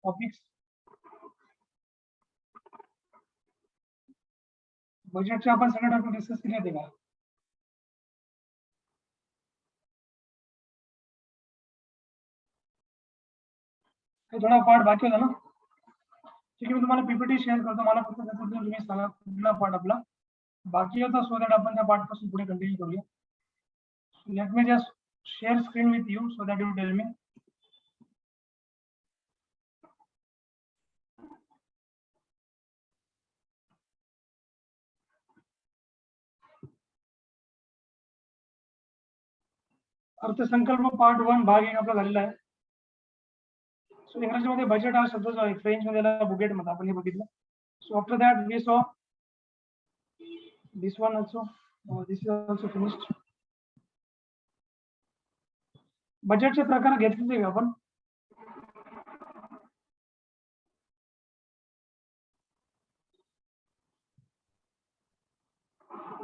Topics बजेटचे आपण सगळे टॉपिक डिस्कस केले होते का? थोडा पार्ट बाकी होता ना. ठीक आहे, मी तुम्हाला पीपीटी शेअर करतो. मला फक्त त्याच्यातून तुम्ही सांगा कुठला पार्ट आपला बाकी होता, सो दॅट आपण त्या पार्ट पासून पुढे कंटिन्यू करूया. Let me just share screen with you so that you tell me. अर्थसंकल्प पार्ट 1 भाग 1 आपला झालेला आहे. सो इंग्रजीमध्ये बजेट हा शब्द जो आहे फ्रेंच मध्ये बुगेट मध्ये आपण हे बघितलं. So after that we saw this one also. This is also finished. बजेटचे प्रकार घेतले आपण.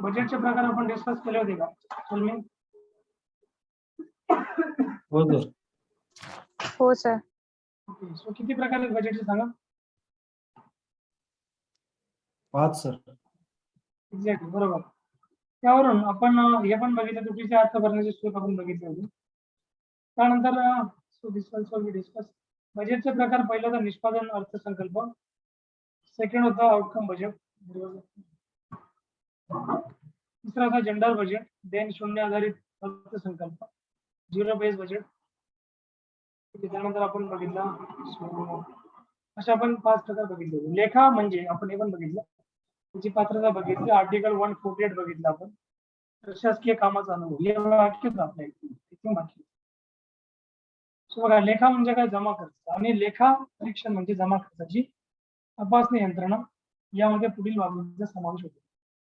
बजेटचे प्रकार आपण डिस्कस केले होते का? चल मी. हो सर. हो सर. ओके, सो किती प्रकार आहेत बजेटचे सांगा? 5 सर. एक्झॅक्टली बरोबर. त्यावरून आपण हे पण बघितलं चुकीचे अर्थ भरण्याचे स्रोत आपण बघितले होते. त्यानंतर so this also we discuss. बजेटचे प्रकार पहिला होता निष्पादन अर्थसंकल्प. सेकंड होता आउटकम बजेट. तिसरा होता जेंडर बजेट. देन शून्य आधारित अर्थसंकल्प, झिरो बेस बजेट. त्यानंतर आपण बघितला अशा आपण 5 प्रकार बघितले. लेखा म्हणजे आपण हे पण बघितलं, त्याची पात्रता बघितली. आर्टिकल 148 बघितलं आपण. प्रशासकीय कामाचा अनुभव हे वाक्य होतं आपल्या इथे बाकी. सो बघा, लेखा म्हणजे काय? जमा खर्च. आणि लेखा परीक्षण म्हणजे जमा खर्चाची तपासणी यंत्रणा. यामध्ये पुढील बाबींचा समावेश होतो.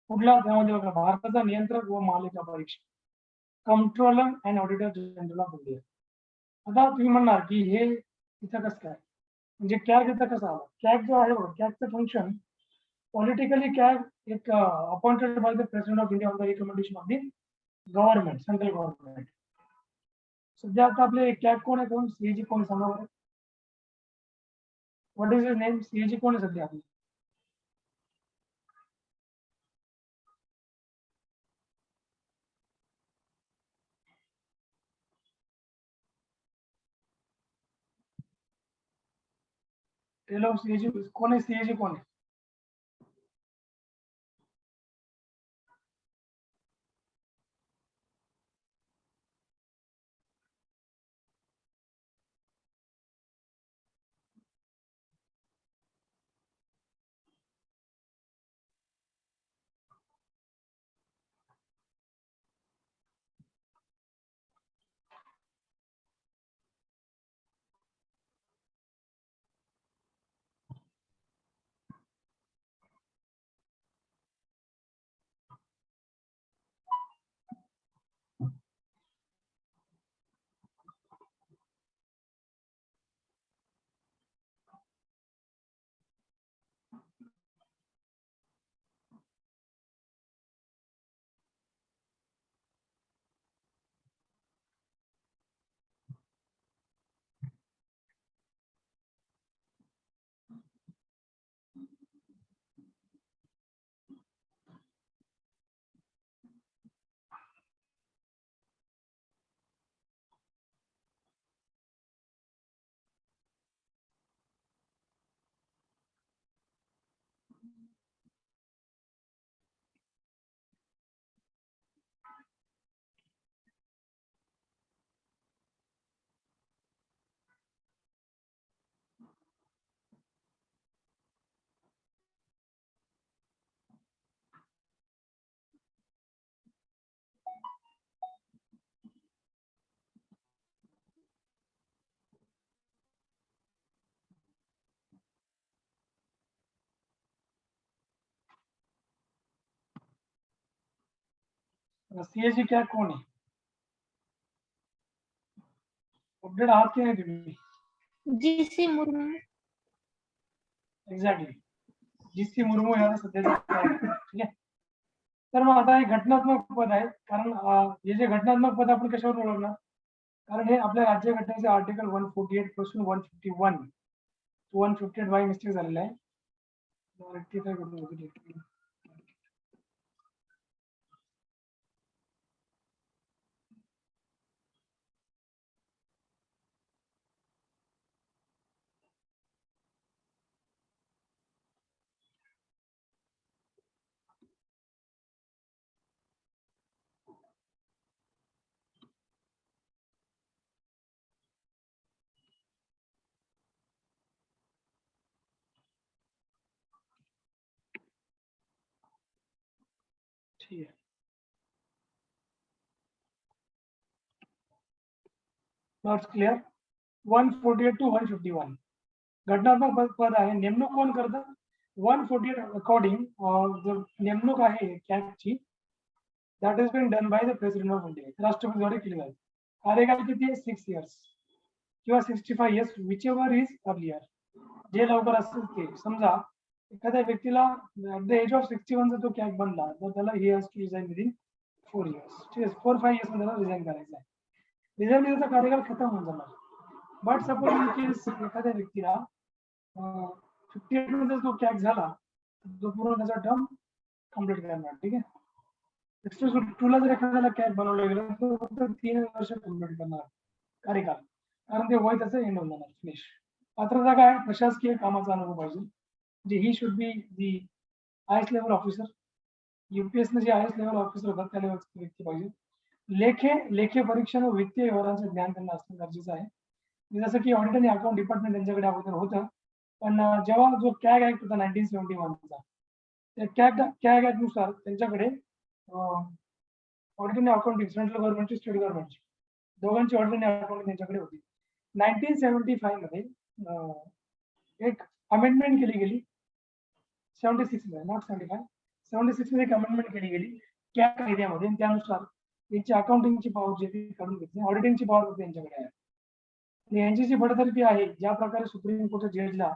कुठला? त्यामध्ये बघा, भारताचा नियंत्रक व महालेखा परीक्षक, controller and auditor general of India. आता तुम्ही म्हणणार की हे इथं कसं काय, म्हणजे कॅग इथं कसं आला? कॅग जो आहे बघा, कॅगचं फंक्शन पॉलिटिकली कॅग एक appointed by the president of India on the recommendation of the government, central government. सध्या आता आपले कॅग कोण आहे? कोण सीएजी कोण सांगा बरं? What is his name? CAG कोण आहे सध्या आपली? टेल ऑफ सीएजी कोण आहे? सीएजी कोण आहे? सीएजी कॅग कोण आहे? अपडेट आहात की नाही तुम्ही? GC Murmu. Exactly, GC Murmu ह्या सध्याचा ठीक आहे. तर मग आता हे घटनात्मक पद आहे, कारण हे जे घटनात्मक पद आपण कशावर ओळखणार? कारण हे आपल्या राज्यघटनेचे आर्टिकल 148 पासून 151 158 बाय मिस्टेक झालेला आहे. 85 करून घेतो. ठीक आहे. Not clear. 148 to 151 घटनात्मक पद आहे. नेमणूक कोण करतं? 148 अकॉर्डिंग जो नेमणूक आहे कॅगची that is been done by the president of India. राष्ट्रपतीद्वारे केली जाते. कार्यकाल किती आहे? 6 years किंवा 65 years which ever is earlier. जे लवकर असेल ते. समजा एखाद्या व्यक्तीला ऍट द एज ऑफ 61 जर तो कॅग बनला तर त्याला he has to resign within 4 years. ठीक आहे. 4-5 years मध्ये त्याला रिझाइन करायचं आहे. रिझाइन दिला तर कार्यकाल खतम होऊन जाणार. बट सपोज इन केस एखाद्या व्यक्तीला 58 मध्ये जो कॅग झाला तो पूर्ण त्याचा टर्म कम्प्लीट करणार. ठीक आहे. 62 ला जर एखाद्याला कॅग बनवलं गेलं तर फक्त 3 वर्ष कम्प्लीट करणार कार्यकाल, कारण ते वय त्याचं एंड होऊन जाणार. फिनिश. पात्रता काय? प्रशासकीय कामाचा अनुभव पाहिजे. म्हणजे he should be the highest level officer. UPSC जे हायस्ट लेवल ऑफिसर होतात त्या लेवलची व्यक्ती पाहिजे. लेखे परीक्षण व वित्तीय व्यवहारांचे ज्ञान त्यांना असणं गरजेचं आहे. जसं की ऑडिट आणि अकाउंट डिपार्टमेंट त्यांच्याकडे अगोदर होतं, पण जेव्हा जो कॅग ऍक्ट होता 1971 त्या कॅग ऍक्ट नुसार त्यांच्याकडे ऑडिट आणि अकाउंटिंग सेंट्रल गव्हर्नमेंटची स्टेट गव्हर्नमेंटची दोघांची ऑडिट आणि अकाउंटिंग त्यांच्याकडे होती. 1975 मध्ये एक अमेंडमेंट केली गेली. 76 मध्ये, नॉट 75, 76 मध्ये एक अमेंडमेंट केली गेली कॅग कायद्यामध्ये. त्यानुसार त्यांची अकाउंटिंगची पॉवर जी ती काढून घेतली, ऑडिटिंगची पॉवर त्यांच्याकडे आहे. आणि यांची जी बडतर्फी आहे, ज्या प्रकारे सुप्रीम कोर्टच्या जजला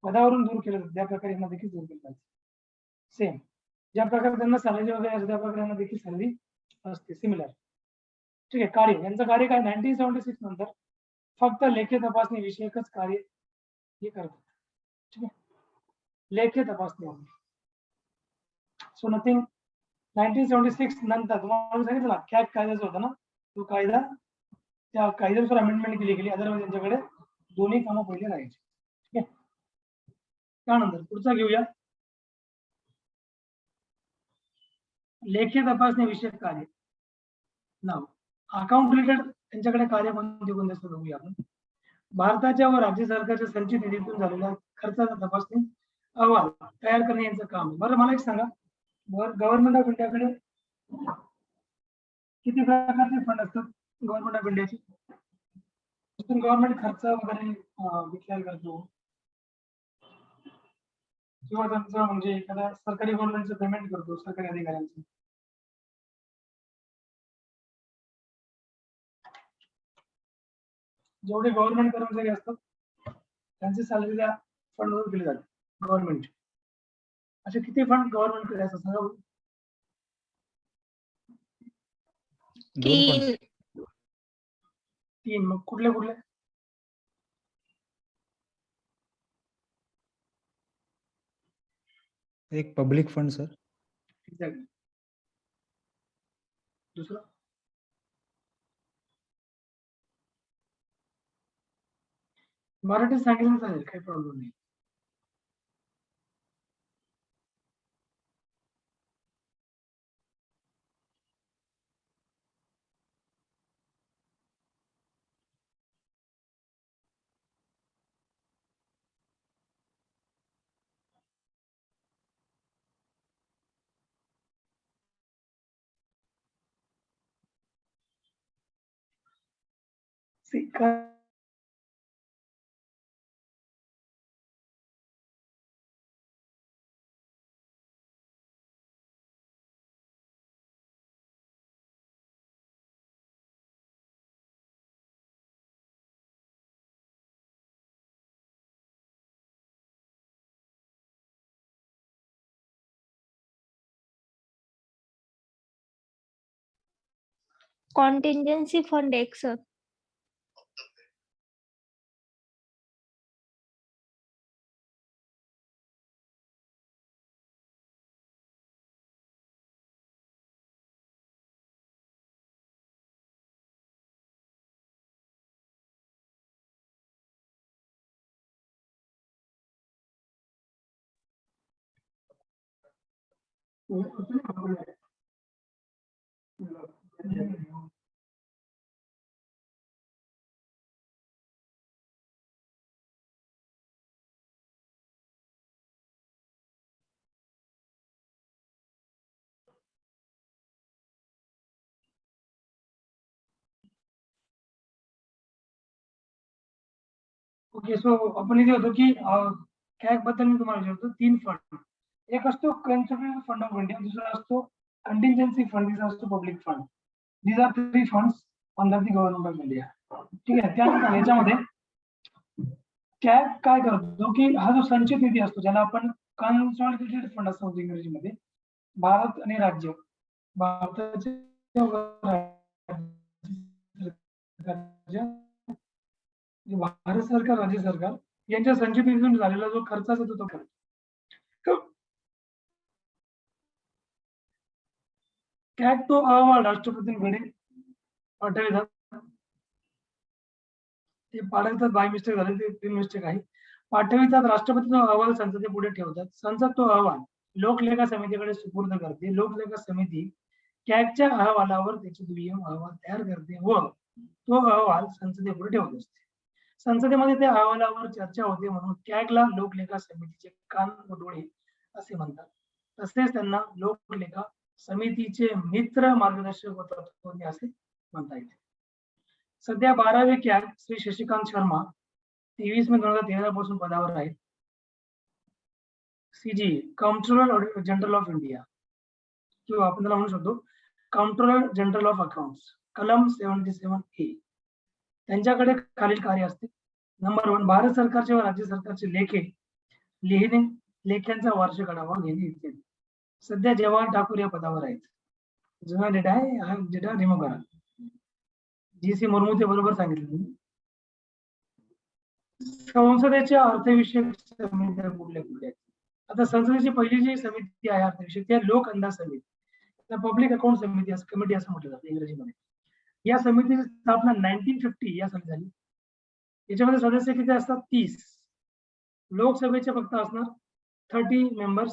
पदावरून दूर केलं जातं त्या प्रकारे यांना देखील दूर केलं जातं. सेम ज्या प्रकारे त्यांना सॅलरी वगैरे असते त्या प्रकारे यांना देखील सॅलरी असते, सिमिलर. ठीक आहे. कार्य यांचं कार्य काय? 1976 नंतर फक्त लेखी तपासणी विषयकच कार्य हे करतात. ठीक आहे. लेखी तपासणी. So nothing. 1976 नंतर तुम्हाला सांगितलं ना कॅग कायदा जो होता ना तो कायदा, त्या कायद्यानुसार अमेंडमेंट केली गेली. अदरवाईज त्यांच्याकडे दोन्ही कामं पहिले राहायचे. ठीक आहे. त्यानंतर पुढचा घेऊया. लेखी तपासणी विषयक कार्य. नाव अकाउंट रिलेटेड त्यांच्याकडे कार्य कोणते असतात बघूया आपण. भारताच्या व राज्य सरकारच्या संचित निधीतून झालेल्या खर्चाचा तपासणी अहवाल तयार करणे यांचं काम. बरं मला एक सांगा, गव्हर्नमेंट ऑफ इंडियाकडे किती प्रकारचे फंड असतात? गव्हर्नमेंट ऑफ इंडियाचे गव्हर्नमेंट खर्च वगैरे डिक्लेअर करतो किंवा त्यांचं म्हणजे एखाद्या सरकारी गव्हर्नमेंटचं पेमेंट करतो सरकारी अधिकाऱ्यांचं. जेवढे गव्हर्नमेंट कर्मचारी असतात त्यांची सॅलरी त्या फंडवर केली जाते गव्हर्नमेंट. असे किती फंड गव्हर्नमेंटकडे असतात सांगा? 3. 3. मग कुठले कुठले? एक पब्लिक फंड सर. एक्झॅक्टली. दुसरं? मराठी सांगितलं चालेल, काही प्रॉब्लेम नाही. Contingency fund 1 sir. Okay, so आपण इथे होतो की कॅग बद्दल मी तुम्हाला विचारतो. 3 फंड, एक असतो कन्स्टिट्यूशन फंड ऑफ इंडिया, दुसरा असतो कंटिंजन्सी फंड, तिसरा असतो public fund. These are 3 funds under the government of India. ठीक आहे. त्यानंतर याच्यामध्ये कॅग काय करतो की हा जो संचित निधी असतो, ज्याला आपण कन्सॉलिडेटेड फंड असतो इंग्रजीमध्ये, भारत आणि राज्य, भारताचे भारत सरकार, राज्य सरकार यांच्या संचित निधीतून झालेला जो खर्चाचा तो खर्च. कॅग तो अहवाल राष्ट्रपतींकडे पाठवितात. ते पाठवितात, बाय मिस्टेक झाले, ते मिस्टेक आहे. पाठवितात, राष्ट्रपती अहवाल संसदे पुढे ठेवतात. संसद तो अहवाल लोकलेखा समितीकडे सुपूर्द करते. लोकलेखा समिती कॅगच्या अहवालावर त्याचे दुय्यम अहवाल तयार करते व तो अहवाल संसदेपुढे ठेवत असते. संसदेमध्ये त्या अहवालावर चर्चा होते, म्हणून कॅगला लोकलेखा समितीचे कान व डोळे असे म्हणतात. तसेच त्यांना लोकलेखा समितीचे मित्र, मार्गदर्शक व तत्वज्ञ असे म्हणता येते. सध्या 12वे कॅग श्री शशिकांत शर्मा 23 मे 2013 पासून पदावर आहेत. CG controller general of India, किंवा आपण त्याला म्हणू शकतो कंट्रोलर जनरल ऑफ अकाउंट्स, कलम 77A. त्यांच्याकडे खालील कार्य असते. नंबर 1, भारत सरकारचे व राज्य सरकारचे लेखे लिहिणे, लेख्यांचा वार्षिक आढावा घेणे इत्यादी. सध्या जवाहर ठाकूर या पदावर आहेत. जुना डेटा आहे, हा डेटा रिमूव्ह करा. जी.सी. मुर्मू ते बरोबर सांगितलं तुम्ही. संसदेच्या अर्थविषयक समित्या कुठल्या कुठल्या? आता संसदेची पहिली जी समिती आहे अर्थविषयक, त्या लोक अंदाज समिती, पब्लिक अकाउंट समिती कमिटी असं म्हटलं जातं इंग्रजीमध्ये. या समितीची स्थापना 1950 या साली झाली. याच्यामध्ये सदस्य किती असतात? 30. लोकसभेचे फक्त असणार 30 मेंबर्स.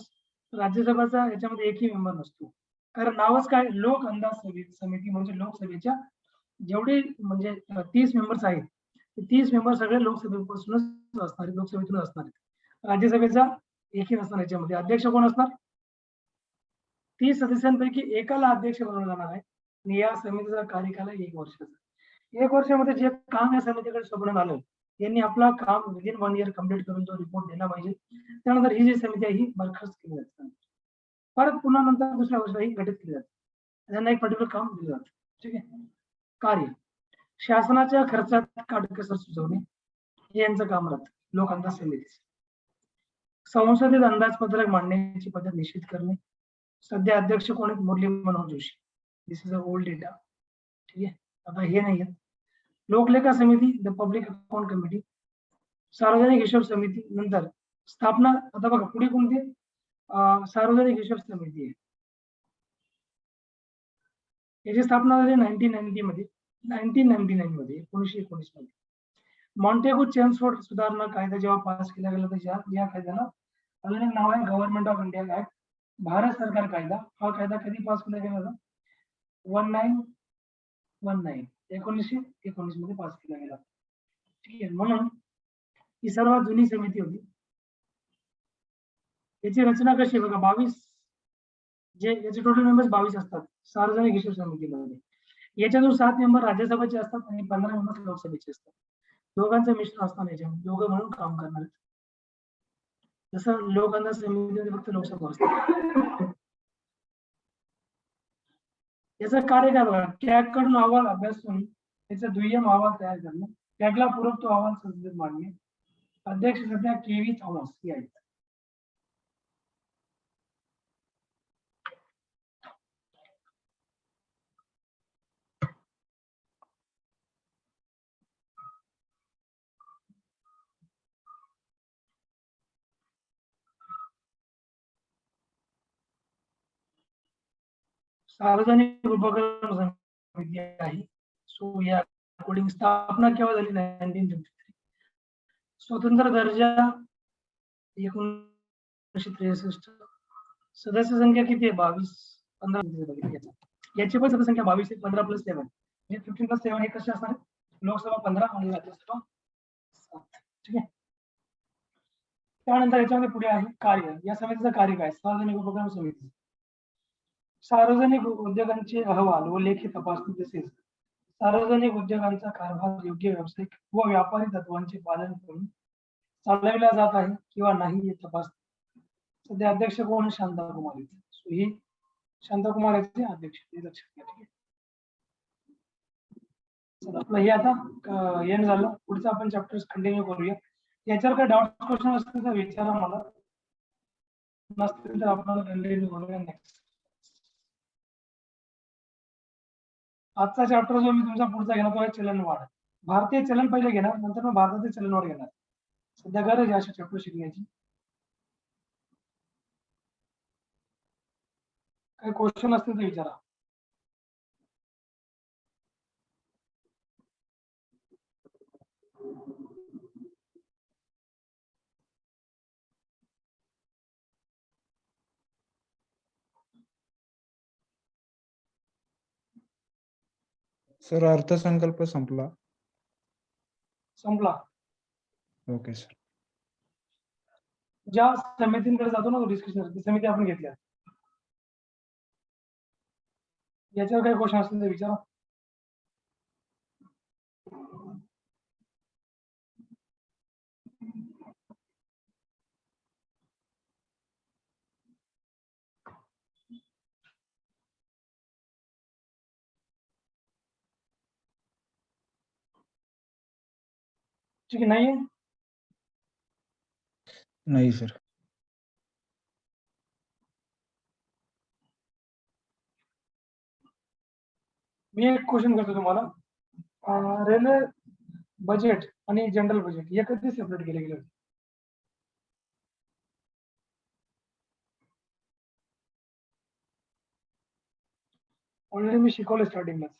राज्यसभेचा याच्यामध्ये एकही मेंबर नसतो, कारण नावच काय, लोक अंदाज समिती. म्हणजे लोकसभेच्या जेवढे म्हणजे 30 मेंबर्स आहेत, ते 30 मेंबर सगळे लोकसभेपासूनच असणार, लोकसभेतून असणार. राज्यसभेचा एकही नसणार. याच्यामध्ये अध्यक्ष कोण असणार? 30 सदस्यांपैकी एकाला अध्यक्ष बनवलं जाणार आहे. आणि या समितीचा कार्यकाल 1 वर्षाचा. 1 वर्षामध्ये जे काम या समितीकडे सोपवण्यात आलं, यांनी आपला काम विदिन 1 इयर कम्प्लीट करून तो रिपोर्ट दिला पाहिजे. त्यानंतर ही जी समिती आहे ही बरखास्त केली जाते. परत पुन्हा नंतर दुसऱ्या वर्षाला ही गठीत केली जाते. त्यांना एक पर्टिक्युलर काम दिलं जातं. ठीक आहे. कार्य शासनाच्या खर्चात काटकसर सुचवणे हे यांचं काम राहतं लोक अंदाज समितीचे. संसदेत अंदाजपत्रक मांडण्याची पद्धत निश्चित करणे. सध्या अध्यक्ष कोण आहेत? मुरली मनोहर जोशी. दिस इज अ ओल्ड डेटा. ठीक आहे. आता हे नाही आहेत. लोकलेखा समिती, द पब्लिक अकाउंट कमिटी, सार्वजनिक हिशोब समिती. नंतर स्थापना, आता बघा पुढे कोणती? सार्वजनिक हिशोब समिती आहे. याची स्थापना झाली 1990 मध्ये, 1999 मध्ये, 1919 मध्ये. मॉन्टेगू चेम्सफोर्ड सुधारणा कायदा जेव्हा पास केला गेला, तर या कायद्याला अजून एक नाव आहे government of India act, Bharat सरकार कायदा. हा कायदा कधी पास केला गेला होता? 1919 मध्ये पास केला गेला. ठीक आहे. म्हणून ही सर्वात जुनी समिती होती. याची रचना कशी आहे बघा, 22 याचे टोटल मेंबर्स 22 असतात सार्वजनिक हिशोब समितीमध्ये. याच्यातून 7 मेंबर राज्यसभेचे असतात आणि 15 मेंबर लोकसभेचे असतात. दोघांचं मिश्रण असताना याच्यामध्ये दोघं म्हणून काम करणार. जसं लोक अंदाज समितीमध्ये फक्त लोकसभा असते. याचं कार्य काय बघा, कॅग कडून अहवाल अभ्यासून त्याचा दुय्यम अहवाल तयार करणे, कॅगला पूरक तो अहवाल संसदेत मांडणे. अध्यक्ष सध्या केव्ही थॉमस हे आहेत. सार्वजनिक उपक्रम समिती आहे. सो या अकॉर्डिंग स्थापना केव्हा झाली? 1953. स्वतंत्र दर्जा 1963. सदस्य संख्या किती आहे 22 15 याची पण सदस्य संख्या 22 आहे 15 + 7 म्हणजे 15 + 7 हे कसे असणार लोकसभा 15 आणि राज्यसभा 7 ठीक आहे. त्यानंतर याच्यामध्ये पुढे आहे कार्य. या समितीचं कार्य काय? सार्वजनिक उपक्रम समिती सार्वजनिक उद्योगांचे अहवाल व लेखी तपासणी तसेच सार्वजनिक उद्योगांचा कारभार योग्य व्यावसायिक व व्यापारी तत्वांचे पालन करून चालविला जात आहे किंवा नाही हे तपास. सध्या अध्यक्ष कोण? शांताकुमार. ही शांताकुमार याचे अध्यक्ष लक्षात घ्या. ठीक आहे. चला आपलं हे आता एंड झालं. पुढचा आपण चॅप्टर्स कंटिन्यू करूया. याच्यावर काही डाऊट क्वेश्चन असतील तर विचारा मला. नसतील तर आपण कंटिन्यू करूया नेक्स्ट. आजचा चॅप्टर जो मी तुमचा पुढचा घेणार तो आहे चलनवाढ. भारतीय चलन पहिले घेणार नंतर मग भारतातील चलनवाढ घेणार. सध्या गरज आहे अशा चॅप्टर शिकण्याची. काही क्वेश्चन असतील तर विचारा. सर अर्थसंकल्प संपला. संपला. Okay sir. ज्या समितींकडे जातो ना डिस्कशन समिती आपण घेतल्या याच्यावर काही क्वेश्चन असतील तर विचारा. ठीक आहे. नाही सर. मी एक क्वेश्चन करतो तुम्हाला. रेल्वे बजेट आणि जनरल बजेट हे कधी सेपरेट केले गेले? ऑलरेडी मी शिकवलं स्टार्टिंगलाच.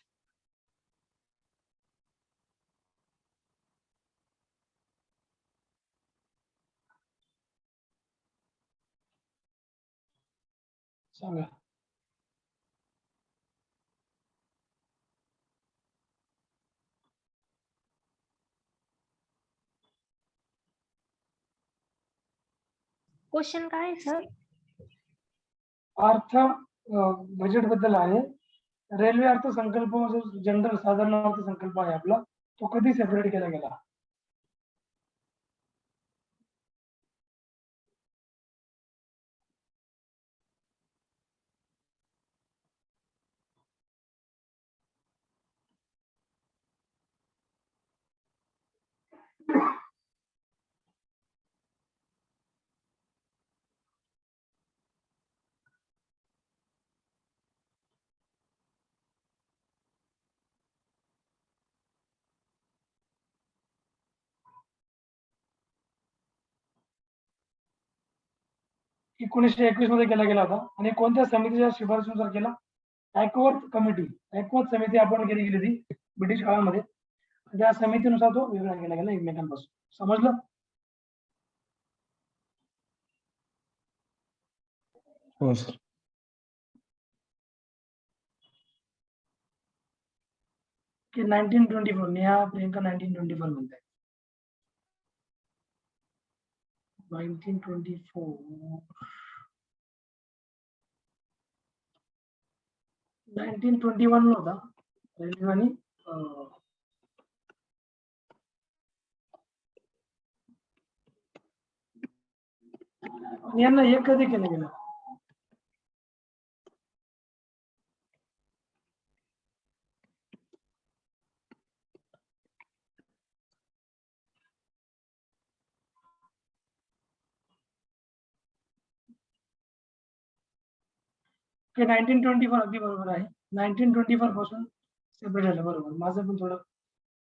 सांगा. क्वेश्चन काय आहे सर? अर्थ बजेट बद्दल आहे. रेल्वे अर्थसंकल्प जो जनरल साधारण अर्थसंकल्प आहे आपला तो कधी सेपरेट केला गेला? एकोणीसशे 21 मध्ये केला गेला होता. आणि कोणत्या समितीच्या शिफारशीनुसार केला? ॲक्वर्थ कमिटी. ॲक्वर्थ समिती आपण केली गेली होती ब्रिटिश काळामध्ये. त्या समितीनुसार तो वेगळा केला गेला एकमेकांपासून. समजलं? हो सर. की 1924 नेहा प्रियंका 1924 म्हणताय. 1924 1921 होता रेल्वे आणि यांना एक कधी केलं गेलं? ते 1924 अगदी बरोबर आहे. 1924 पासून सेपरेट झालं. बरोबर. माझं पण थोडं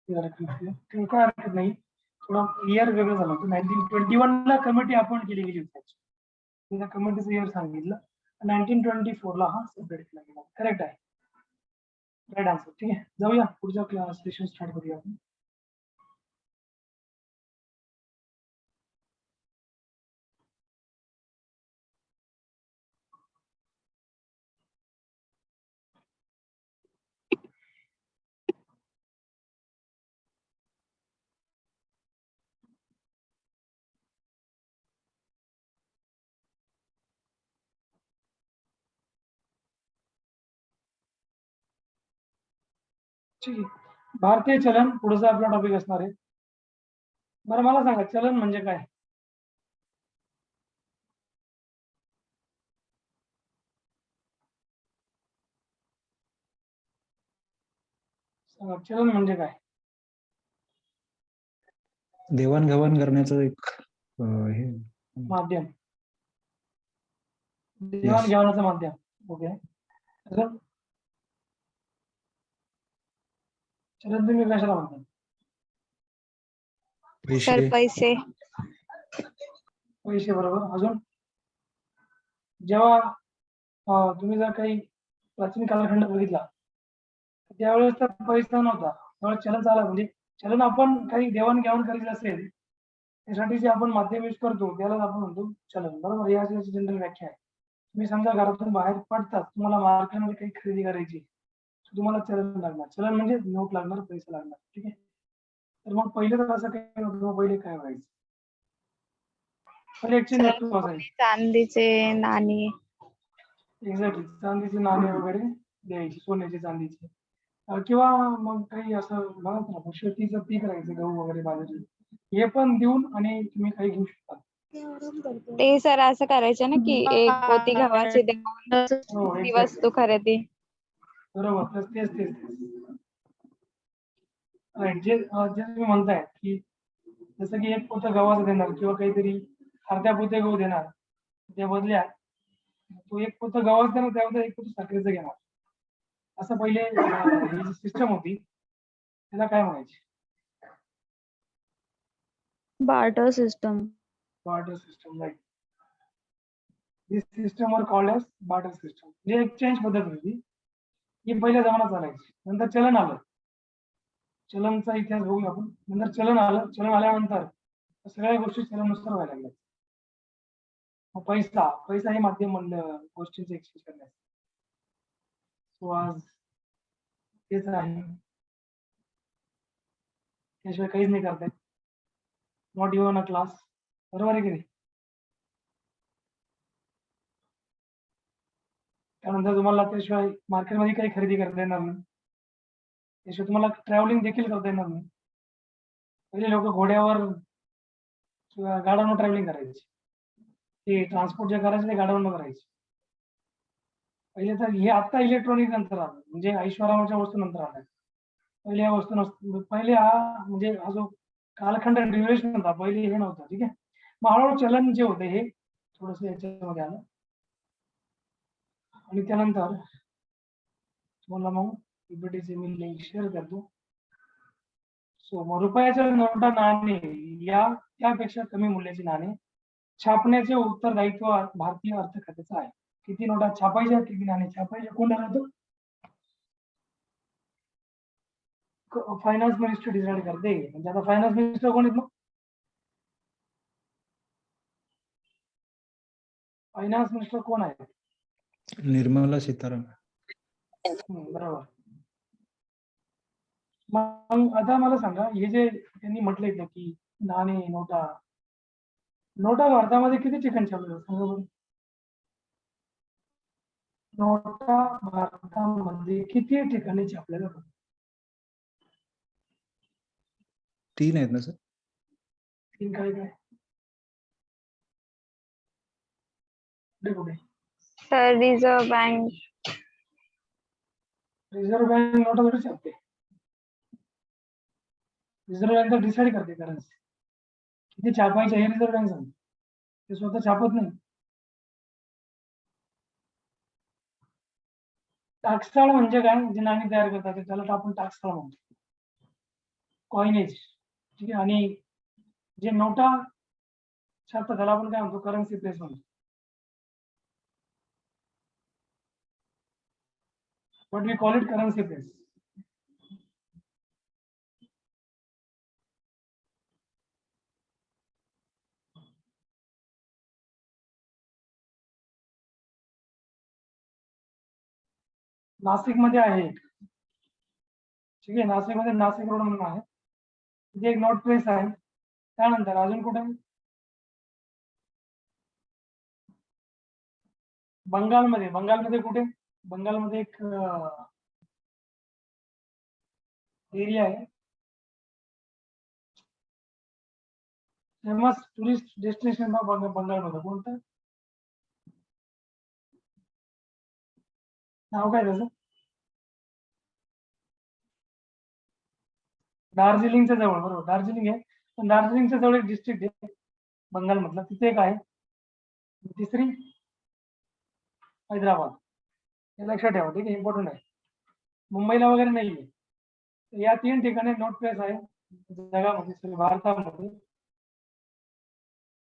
काय हरकत नाही. थोडं इयर वेगळं झालं होतं. 1921 ला कमिटी अपॉइंट केली गेली होती. त्या कमिटीचं इयर सांगितलं. 1924 ला हा सेपरेट केला गेला. करेक्ट आहे. Right answer. ठीक आहे. जाऊया पुढच्या क्लास सेशन स्टार्ट करूया आपण. ठीक आहे. भारतीय चलन पुढचा आपला टॉपिक असणार आहे. बरं मला सांगा चलन म्हणजे काय? सांगा चलन म्हणजे काय? देवाणघेवाण करण्याचं एक हे माध्यम. देवाणघेवाणाचं माध्यम. ओके. अजून चलन तुम्ही कशाला म्हणता? सर पैसे पैसे. पैसे बरोबर. अजून जेव्हा तुम्ही जर काही प्राचीन कालखंड बघितला त्यावेळेस तर पैसा नव्हता, त्यावेळेस चलन चालत म्हणजे चलन आपण काही देवाणघेवाण करायची असेल त्यासाठी जे आपण माध्यम यूज करतो त्याला आपण म्हणतो चलन. बरोबर. ही अशी जनरल व्याख्या आहे. तुम्ही समजा घरातून बाहेर पडतात तुम्हाला मार्केटमध्ये काही खरेदी करायची तुम्हाला चलन लागणार. चलन म्हणजे नोट लागणार, पैसे लागणार. ठीक आहे. तर मग पहिले तर असं काही नव्हतं. पहिले काय व्हायचं? पहिले एक्सचेंज सर वस्तू असायची. चांदीचे नाणी. एक्झॅक्टली. चांदीची नाणी वगैरे द्यायची, सोन्याची चांदीची. किंवा मग काही असं बघा ना शेतीचं पीक राहायचं गहू वगैरे बाजरी हे पण देऊन आणि तुम्ही काही घेऊ शकता. ते सर असं करायचं ना की एक पोती गव्हाची देऊन हो ती एक्झॅक्टली. वस्तू खरेदी. बरोबर. तेच तेच राईट. जे तुम्ही म्हणताय की जसं की एक पोतं गव्हाचं देणार किंवा काहीतरी अर्ध्या पोते गहू देणार त्या बदल्यात तो एक पोतं गव्हाचं देणार त्यामध्ये एक पोतं साखरेचं घेणार. असं पहिले ही जी सिस्टम होती त्याला काय म्हणायची? Barter system. Barter system. Right. This system were called as barter system. जे एक्सचेंज पद्धत होती ही पहिल्या जमान्यात चालायची. नंतर चलन आलं. चलनचा इतिहास बघूया आपण. नंतर चलन आलं. चलन आल्यानंतर सगळ्या गोष्टी चलनानुसार व्हायला लागल्या. मग पैसा हे माध्यम म्हणलं गोष्टींचे एक्सचेंज करण्याचं. सो आज तेच आहे. त्याशिवाय काहीच नाही करता येत. Not even a class. बरोबर आहे की नाही? त्यानंतर तुम्हाला त्याशिवाय मार्केटमध्ये काही खरेदी करता येणार नाही. त्याशिवाय तुम्हाला ट्रॅव्हलिंग देखील करता येणार नाही. पहिले लोक घोड्यावर किंवा गाड्यांवर ट्रॅव्हलिंग करायचे. ते ट्रान्सपोर्ट जे करायचे ते गाड्यांवर करायचे. पहिले तर हे आता इलेक्ट्रॉनिक नंतर आलं म्हणजे ऐश्वर्याच्या वस्तू नंतर आल्या. पहिले या वस्तू नसतो. पहिले हा म्हणजे हा जो कालखंड ड्युरेशन होता पहिले हे नव्हतं. ठीक आहे. मग हळूहळू चलन जे होते हे थोडस याच्यामध्ये आलं आणि त्यानंतर तुम्हाला मग पीपीटीचे मी लिंक शेअर करतो. सो मग रुपयाच्या नोटा नाणे या त्यापेक्षा कमी मूल्याची नाणे छापण्याचे उत्तरदायित्व भारतीय अर्थ खात्याचं आहे. किती नोटा छापायच्या, किती नाणे छापायचे कोण ठरवतो? फायनान्स मिनिस्टर डिसाइड करते. म्हणजे आता फायनान्स मिनिस्टर कोण आहेत मग? फायनान्स मिनिस्टर कोण आहे? निर्मला सीतारामन. बरोबर. मग आता मला सांगा हे जे त्यांनी म्हटलंय ना की नाणे नोटा भारतामध्ये किती ठिकाणी छापल्या सांगा बरं. नोटा भारतामध्ये किती ठिकाणी छापल्या जातात? 3 आहेत ना सर? 3 काय काय? कुठे? Sir reserve bank. Reserve bank नोटा थोडी छापते. रिझर्व्ह बँक डिसाइड करते करन्सी किती छापायचे हे रिझर्व्ह बँक सांगते. ते स्वतः छापत नाही. टाकसाळ म्हणजे काय? जे नाणी तयार करतात त्याला आपण टाकसाळ म्हणतो. कॉइनेज. ठीक आहे. आणि जे नोटा छापतात त्याला आपण काय म्हणतो? करन्सी प्रेस म्हणतो. But we call it currency press. Nashik मध्ये आहे. ठीक आहे. नाशिक मध्ये नाशिक रोड म्हणून आहे. तिथे एक नोट प्रेस आहे. त्यानंतर अजून कुठे? बंगालमध्ये कुठे? बंगालमध्ये एक एरिया आहे. फेमस टुरिस्ट डेस्टिनेशन बंगालमध्ये कोणतं नाव काय त्याचं? दार्जिलिंगच्या जवळ, बरोबर, दार्जिलिंग आहे. पण दार्जिलिंगच्या जवळ एक डिस्ट्रिक्ट आहे बंगाल मधला, तिथे एक आहे. तिसरी हैदराबाद. हे लक्षात ठेवा, ठीक आहे, इम्पॉर्टंट आहे. मुंबईला वगैरे नाहीये. या 3 ठिकाणी नोट प्लेस आहे जगामध्ये, सॉरी भारतामध्ये.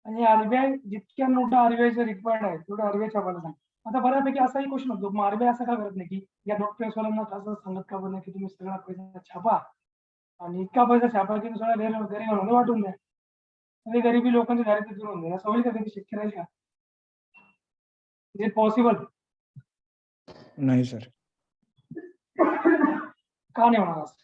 आणि आरबीआय जितक्या नोटा आरबीआयच्या रिक्वायर्ड आहे तेवढं आरबीआय छापायला सांग. आता बऱ्यापैकी असाही क्वेश्चन होतो, मग आरबीआय असं का करत नाही की या नोट प्लेस वाल्यांना असं सांगत का बरं नाही की तुम्ही सगळा पैसा छापा आणि इतका पैसा छापा की सगळ्या गरीबांमध्ये वाटून द्या, म्हणजे गरिबी लोकांची दारिद्र्य दूर होऊन द्या. असं होईल का? कधी शक्य राहील का? Is it possible? नाही सर. का नाही होणार असं?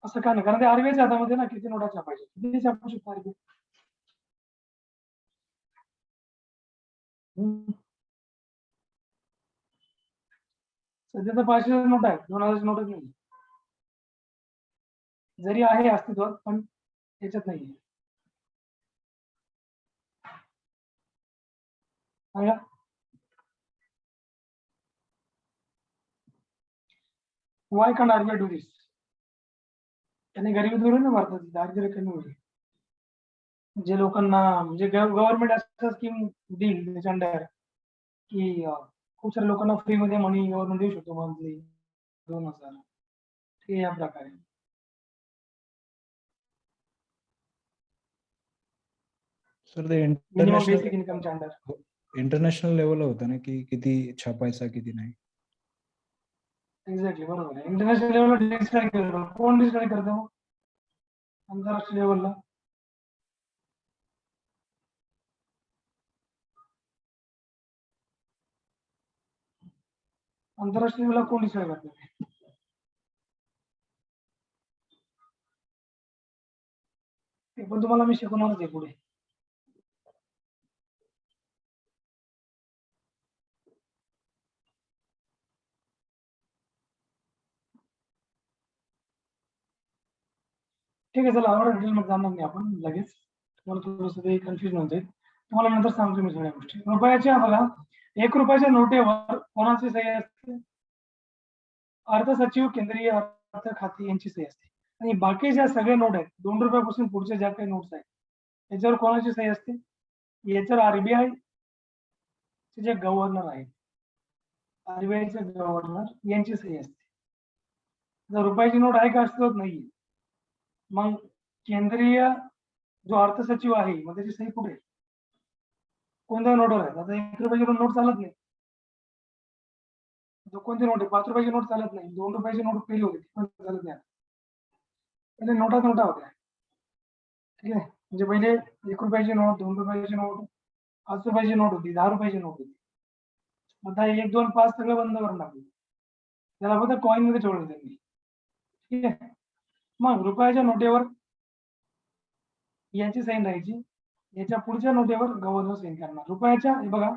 असं का नाही? कारण ते आरबीआयच्या हातामध्ये ना, किती नोटा छापायचे, किती छापू शकतो आरबीआय. सध्या तर 500 नोट आहे, 2000 नोटच नाही. जरी आहे अस्तित्वात पण याच्यात नाही. वाय कॅन आरबीआय डू दिस? त्याने गरिबी दूर होईल ना, भारताची दारिद्र्य कमी होईल. जे लोकांना म्हणजे गव्हर्नमेंट असं स्कीम देईल त्याच्या अंडर की खूप साऱ्या लोकांना फ्री मध्ये मनी गव्हर्नमेंट देऊ शकतो, मंथली 2000, हे या प्रकारे. सर ते मिनिमम बेसिक इन्कमच्या अंडर. इंटरनॅशनल लेवलला होतं ना की किती छापायचा किती नाही. एक्झॅक्टली, बरोबर आहे. इंटरनॅशनल लेवलला डिसाईड करतो कोण? डिसाईड करतो मग आंतरराष्ट्रीय लेवलला? आंतरराष्ट्रीय लेवलला कोण डिसाईड करतो? ते पण तुम्हाला मी शिकवणारच आहे पुढे. ठीक आहे, चला आवडा डिटेल मध्ये जाणार नाही आपण लगेच, तुम्हाला थोडंसं ते कन्फ्युजन होते. तुम्हाला नंतर सांगतो मी सगळ्या गोष्टी. रुपयाच्या बघा, 1 रुपयाच्या नोटेवर कोणाची सही असते? अर्थ सचिव, केंद्रीय अर्थ खाते यांची सही असते. आणि बाकी ज्या सगळ्या नोट आहेत, 2 रुपयापासून पुढच्या ज्या काही नोट्स आहेत त्याच्यावर कोणाची सही असते? याच्यावर आरबीआय जे गव्हर्नर आहेत, आरबीआयचे गव्हर्नर यांची सही असते. जर रुपयाची नोट आहे का अस्तित्वात नाहीये, मग केंद्रीय जो अर्थ सचिव आहे मग त्याची सही कुठे? कोणत्या नोटवर आहे? आता 1 रुपयाची नोट चालत नाही. कोणती नोट आहे? 5 रुपयाची नोट चालत नाही, 2 रुपयाची नोट पहिली होती पण चालत नाही. पहिले नोटा होत्या, ठीक आहे. म्हणजे पहिले 1 रुपयाची नोट, 2 रुपयाची नोट, 5 रुपयाची नोट होती, 10 रुपयाची नोट होती. आता 1, 2, 5 सगळं बंद करून टाकलं, त्याला फक्त कॉइन मध्ये ठेवलं त्यांनी, ठीक आहे. मग रुपयाच्या नोटेवर याची साईन राहायची, याच्या पुढच्या नोटेवर गव्हर्नर साईन करणार. रुपयाच्या, हे बघा,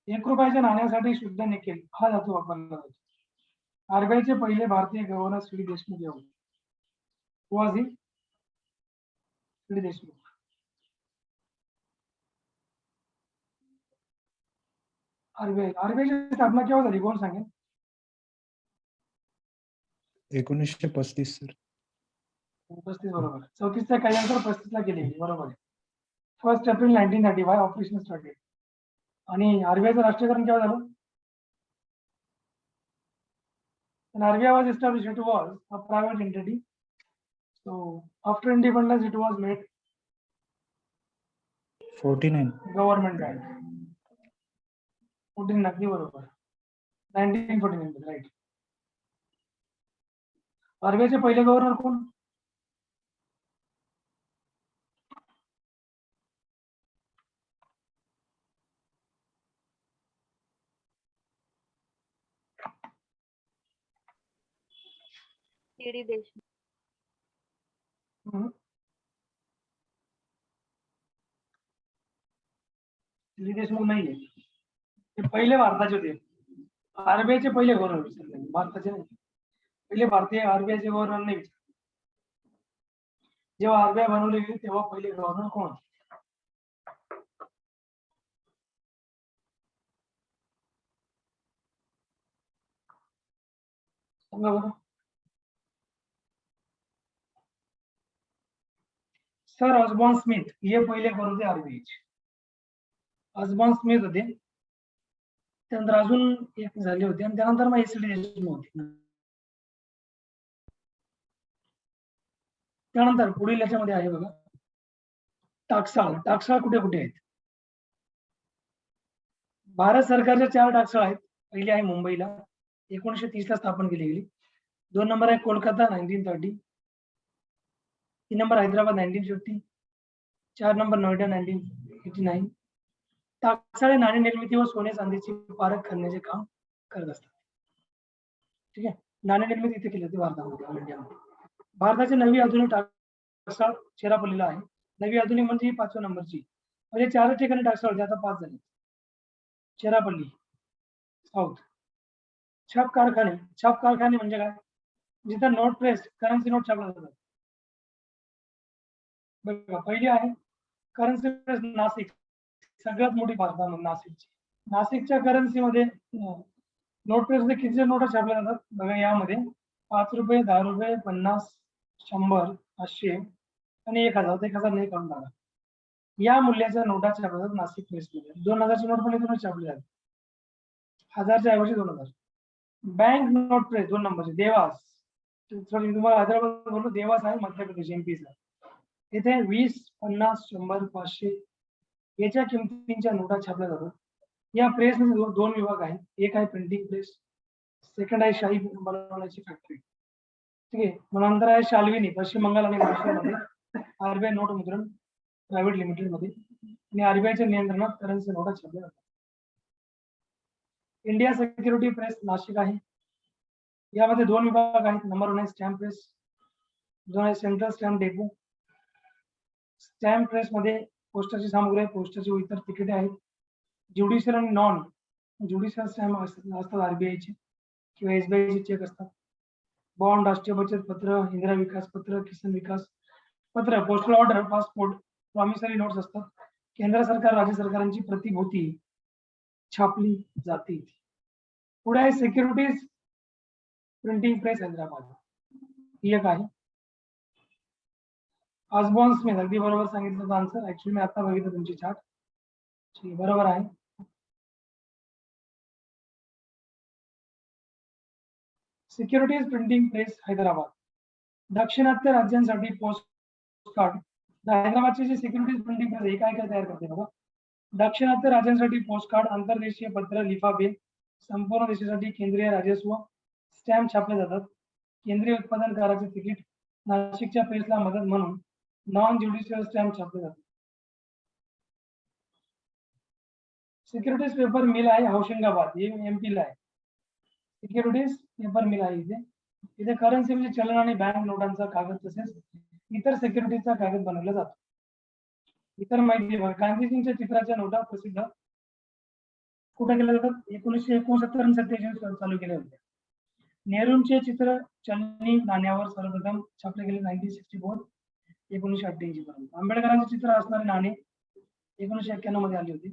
1 रुपयाच्या नाण्यासाठी शुद्ध निकेल हा धातू वापरला जातो. आरबीआयचे पहिले भारतीय गव्हर्नर श्री देशमुख हे होते. was he? श्री देशमुख. आरबीआयची स्थापना केव्हा झाली कोण सांगेल? 1935 सर. 35 बरोबर. 34च्या कायद्यानुसार 35 ला केली, बरोबर आहे. 1 एप्रिल 1935 ऑपरेशन स्टार्टेड. आणि आरबीआयचं राष्ट्रीयकरण केव्हा झालं? When RBI was established, it was a private entity. So after independence, it was made 49. government bank. 14 अगदी बरोबर. 1949, राईट. आरबीआयचे पहिले गव्हर्नर कोण? डी देशमुख. श्री देशमुख नाहीये, ते पहिले भारताचे होते. आरबीआयचे पहिले गव्हर्नर भारताचे नाही. पहिले भारतीय आरबीआयचे गव्हर्नर नाही. जेव्हा आरबीआय बनवली गेली तेव्हा पहिले गव्हर्नर कोण होते? सांगा बरं. सर ऑस्बॉर्न स्मिथ हे पहिले गव्हर्नर होते आरबीआयचे. ऑस्बॉर्न स्मिथ होते, त्यानंतर अजून एक झाले होते आणि त्यानंतर मग एस डी देशमुख होते. त्यानंतर पुढील याच्यामध्ये आहे बघा टाकसाळ. टाकसाळ कुठे कुठे आहेत? भारत सरकारच्या 4 टाकसाळ आहेत. पहिली आहे मुंबईला, 1930 ला स्थापन केली गेली. 2 नंबर आहे कोलकाता 1930. 3 नंबर हैदराबाद 1950. 4 नंबर नोएडा 1989. टाकसाळे नाणे निर्मिती व सोने चांदीची पारख करण्याचे काम करत असतात. ठीक आहे, नाणे निर्मिती इथे केली होती भारतामध्ये, इंडियामध्ये. भारताची नवी आधुनिक टाकसाळ चेरापल्लीला आहे. नवी आधुनिक म्हणजे 5व्या नंबरची. म्हणजे 4 ठिकाणी टाकसाळ होते, आता 5 झाले. चेरापल्ली साऊथ. छाप कारखाने. छाप कारखाने म्हणजे काय? जिथं नोट प्रेस करन्सी नोट छापल्या जातात. बघा पहिली आहे करन्सी प्रेस नाशिक, सगळ्यात मोठी भारतामध्ये नाशिकची. नाशिकच्या करन्सीमध्ये नोट प्रेसमध्ये किती नोटा छापल्या जातात बघा. यामध्ये 5 रुपये, 10 रुपये, 50, 100, 500 आणि 1000. 1000 नाही काढून टाका. या मूल्याच्या नोटा छापल्या जातात नाशिक प्रेसमध्ये. 2000ची नोट पण इथूनच छापली जाते, 1000च्या ऐवजी 2000. बँक नोट प्रेस 2 नंबरची देवास. सॉरी तुम्हाला हैदराबाद बोललो, देवास आहे मध्य प्रदेश एमपीचा. इथे 20, 50, 100, 500 याच्या किमतींच्या नोटा छापल्या जातात. या प्रेसमध्ये 2 विभाग आहेत. एक आहे प्रिंटिंग प्रेस, सेकंड आहे शाई बनवण्याची फॅक्टरी. ठीक आहे. मग नंतर आहे शाल्विनी पश्चिम बंगाल आणि महाराष्ट्रामध्ये आरबीआय नोट मुद्रण प्रायव्हेट लिमिटेड मध्ये आणि आरबीआयच्या नियंत्रणात करन्सी नोटा छापल्या जातात. इंडिया सिक्युरिटी प्रेस नाशिक आहे. यामध्ये 2 विभाग आहेत. नंबर 1 आहे स्टॅम्प प्रेस, 2 आहे central stamp depot. Stamp press मध्ये पोस्टाची सामग्री आहे, पोस्टाची व इतर तिकिटे आहेत. ज्युडिशियल आणि नॉन ज्युडिशियल स्टॅम्प असतात आरबीआयचे किंवा एसबीआयचे चेक असतात. बॉन्ड, राष्ट्रीय बचत पत्र, इंदिरा विकास पत्र, किसान विकास पत्र, postal order, passport, promissory notes असतात. केंद्र सरकार, राज्य सरकारांची प्रतिभूती छापली जाते. पुढे आहे सिक्युरिटीज प्रिंटिंग प्रेस हैदराबाद, ही एक आहे. ऑस्बॉर्न स्मिथ अगदी बरोबर सांगितलं आन्सर. ऍक्च्युली मी आता बघितलं तुमची चार्ट, बरोबर आहे. Securities printing press Hyderabad. दाक्षिणात्य राज्यांसाठी पोस्ट कार्ड. हैदराबादची जी सिक्युरिटीज प्रिंटिंग प्रेस हे काय काय तयार करते बघा. दाक्षिणात्य राज्यांसाठी पोस्ट कार्ड, आंतरदेशीय पत्र, लिफाफे, संपूर्ण देशासाठी केंद्रीय राजस्व स्टॅम्प छापले जातात. केंद्रीय उत्पादन कराचे तिकीट, नाशिकच्या प्रेसला मदत म्हणून नॉन ज्युडिशियल स्टॅम्प छापले जातात. सिक्युरिटीज पेपर मिल आहे औरंगाबाद, हे एमपी ला आहे. सिक्युरिटीज पेपर मिल आहे इथे. इथे करन्सी म्हणजे चलन आणि बँक नोटांचा कागद तसेच इतर सिक्युरिटीजचा कागद बनवला जातो. इतर माहिती बघा. गांधीजींच्या चित्राच्या नोटा प्रसिद्ध कुठे केल्या जातात? 1969 आणि 87 चालू केल्या होत्या. नेहरूंचे चित्र चलनी नाण्यावर सर्वप्रथम छापले गेले 1964 1988 पर्यंत. आंबेडकरांचे चित्र असणारे नाणे 1991 मध्ये आले होते.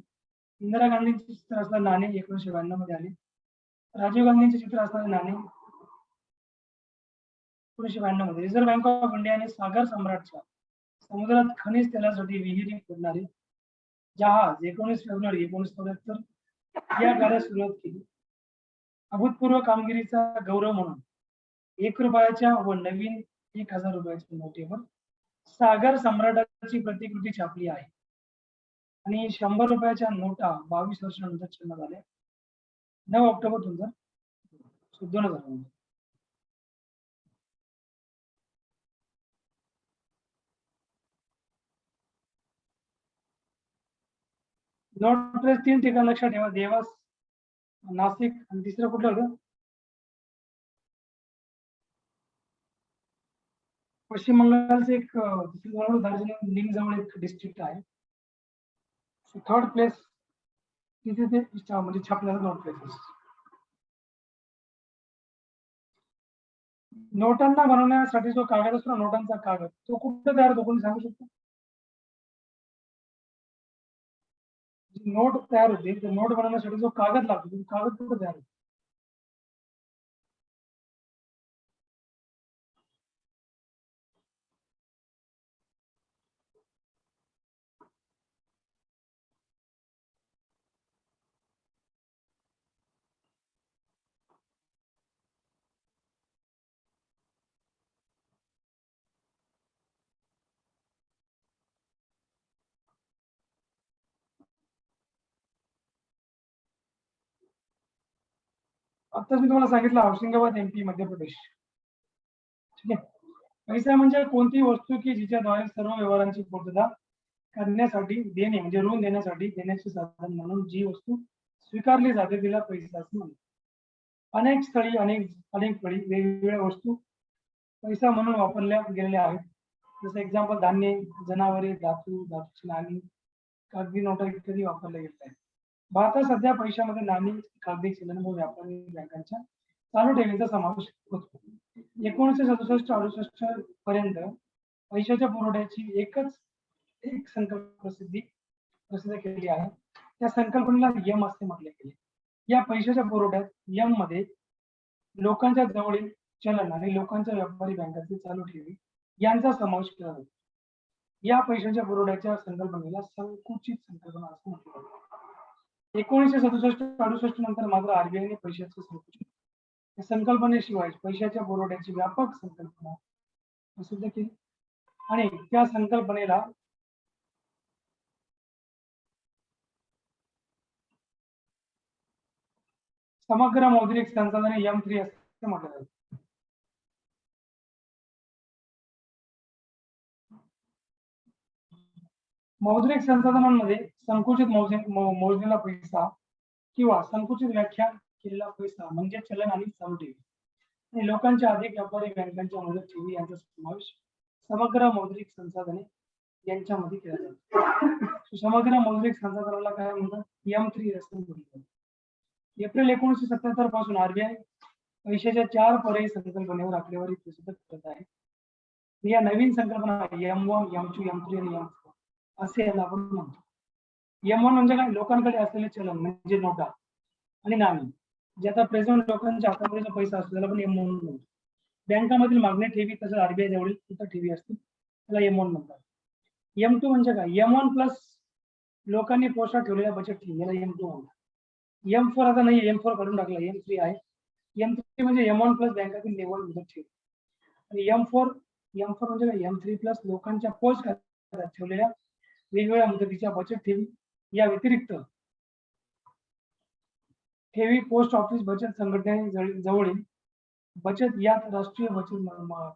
इंदिरा गांधींचे चित्र असणारे नाणे 1992 मध्ये आले. राजीव गांधींचे चित्र असणारे नाणे 1992 मध्ये. रिझर्व्ह बँक ऑफ इंडियाने सागर सम्राटच्या समुद्रात खनिज तेलासाठी विहिरी खोदणारे जहाज 19 फेब्रुवारी 1974 या कार्यास सुरुवात केली. अभूतपूर्व कामगिरीचा गौरव म्हणून 1 रुपयाच्या व नवीन 1000 रुपयाच्या नोटेवर सागर सम्राटाची प्रतिकृती छापली आहे आणि 100 रुपयाच्या नोटा 22 वर्षानंतर चिन्ह झाल्या 9 ऑक्टोबर 2000. नोट प्रेस 3 ठिकाण लक्षात ठेवा. देवास, नाशिक आणि तिसरं कुठलं होतं? पश्चिम बंगालचे एक दार्जिलिंग लिंक जवळ एक डिस्ट्रिक्ट आहे. थर्ड प्लेस तिथे ते म्हणजे छापलेलं नोट प्लेसेस. नोटांना बनवण्यासाठी जो कागद असतो ना, नोटांचा कागद, तो कुठे तयार होतो कोणी सांगू शकतो? नोट तयार होते, तर नोट बनवण्यासाठी जो कागद लागतो, तो कागद कुठे तयार होतो? आत्ताच मी तुम्हाला सांगितलं औरंगाबाद MP मध्य प्रदेश. ठीक आहे. पैसा म्हणजे कोणती वस्तू की जिच्याद्वारे सर्व व्यवहारांची पूर्तता करण्यासाठी देणे म्हणजे ऋण देण्यासाठी देण्याचे साधन म्हणून जी वस्तू स्वीकारली जाते तिला पैसा असं म्हणतात. अनेक स्थळी अनेक अनेक वेळी वेगवेगळ्या वस्तू पैसा म्हणून वापरल्या गेलेल्या आहेत. जसं एक्झाम्पल धान्य, जनावरे, धातू, धातूची नाणी, कागदी नोटा इत्यादी वापरल्या गेलेल्या आहेत. भारतात सध्या पैशामध्ये नाणी, कागदी चलन व व्यापारी बँकांच्या चालू ठेवीचा समावेश होतो. 1967-68 पर्यंत पैशाच्या पुरवठ्याची एक संकल्पना प्रसिद्ध केली आहे. त्या संकल्पनेला यम असे म्हटले गेले. या पैशाच्या पुरवठ्यात यम मध्ये लोकांच्या जवळील चलन आणि लोकांच्या व्यापारी बँकांचे चालू ठेवी यांचा समावेश केला जातो. या पैशाच्या पुरवठ्याच्या संकल्पनेला संकुचित संकल्पना असं म्हटलं जातं. 1967-68 नंतर मात्र RBI ने पैशाचे संकुचित संकल्पनेशिवाय पैशाच्या पुरवठ्याची व्यापक संकल्पना प्रसिद्ध केली आणि त्या संकल्पनेला समग्र मौद्रिक संसाधने M3 असे म्हटलं जातं. मौद्रिक संसाधनांमध्ये संकुचित मोजलेला पैसा किंवा संकुचित व्याख्या केलेला पैसा म्हणजे चलन आणि चालू ठेवी आणि लोकांच्या अधिक व्यापारी बँकांच्या मुदत ठेवी यांचा समावेश समग्र मौद्रिक संसाधने यांच्यामध्ये केला जातो. समग्र मौद्रिक संसाधनाला काय म्हणतात? M3 असं म्हणतात. एप्रिल 1977 पासून RBI पैशाच्या 4 पर्यायी संकल्पनेवर आकडेवारी प्रसिद्ध करत आहे. या नवीन संकल्पना M1, M2, M3 आणि M4 असे याला आपण म्हणतो. M1 म्हणजे काय? लोकांकडे असलेले चलन म्हणजे नोटा आणि नाणी, जे आता प्रेझेंट लोकांच्या हातामध्ये पैसा असतो त्याला आपण M1 म्हणतो. बँकामधील मागणी ठेवी तसंच RBI जवळील इतर ठेवी असतील त्याला M1 म्हणतात. M2 म्हणजे काय? M1 प्लस लोकांनी पोस्टात ठेवलेल्या बचत ठेवी याला M2 म्हणतात. M4 आता नाही, M4 काढून टाकला, M3 आहे. M3 म्हणजे M1 प्लस बँकातील निव्वळ मुदत ठेवी आणि M4 म्हणजे काय? M3 प्लस लोकांच्या पोस्ट खात्यात ठेवलेल्या वेगवेगळ्या मुदतीच्या बचत ठेवी या व्यतिरिक्त ठेवी पोस्ट ऑफिस बचत संघटने जवळील बचत यात राष्ट्रीय बचत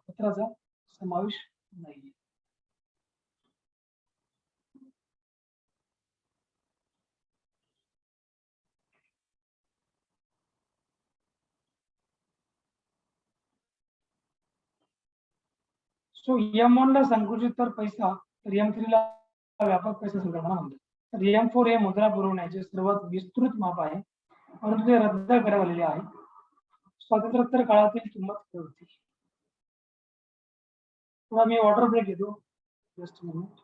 पत्राचा समावेश नाही. सो M1 ला संकुचित तर पैसा, तर M3 ला व्यापक पैसा संकल्पना म्हणतात. तर M4 हे मुद्रा पुरवण्याचे सर्वात विस्तृत माप आहे, परंतु ते रद्द करण्यात आलेले आहे. स्वातंत्र्योत्तर काळातील किंमत होती. थोडा मी वॉटर ब्रेक घेतो, जस्ट मिनिट.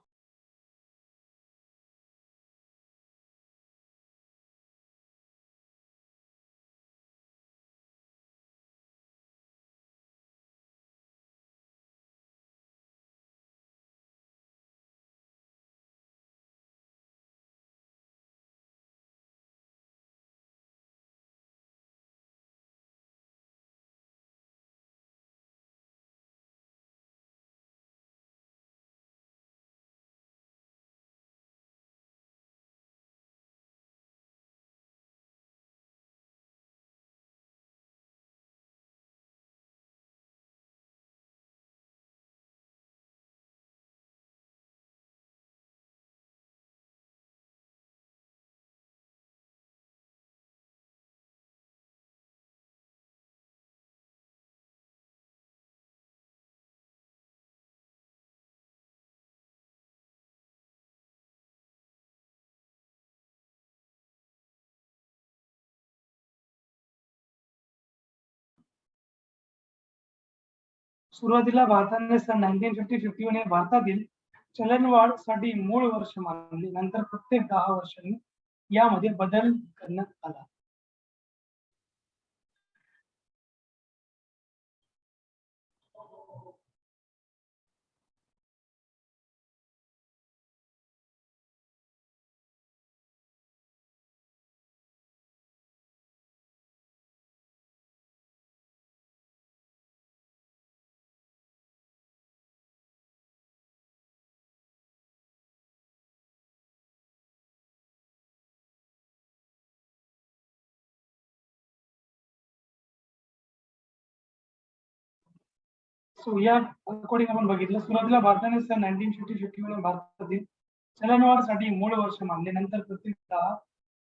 सुरुवातीला भारताने सन 1950-51 हे भारतातील चलनवाढसाठी मूळ वर्ष मानले. नंतर प्रत्येक 10 वर्षांनी यामध्ये बदल करण्यात आला. सो या अकॉर्डिंग आपण बघितलं, सुरुवातीला भारताने सन 1950-51 भारतातील चलनवाढसाठी मूळ वर्ष मानले. नंतर प्रत्येक 10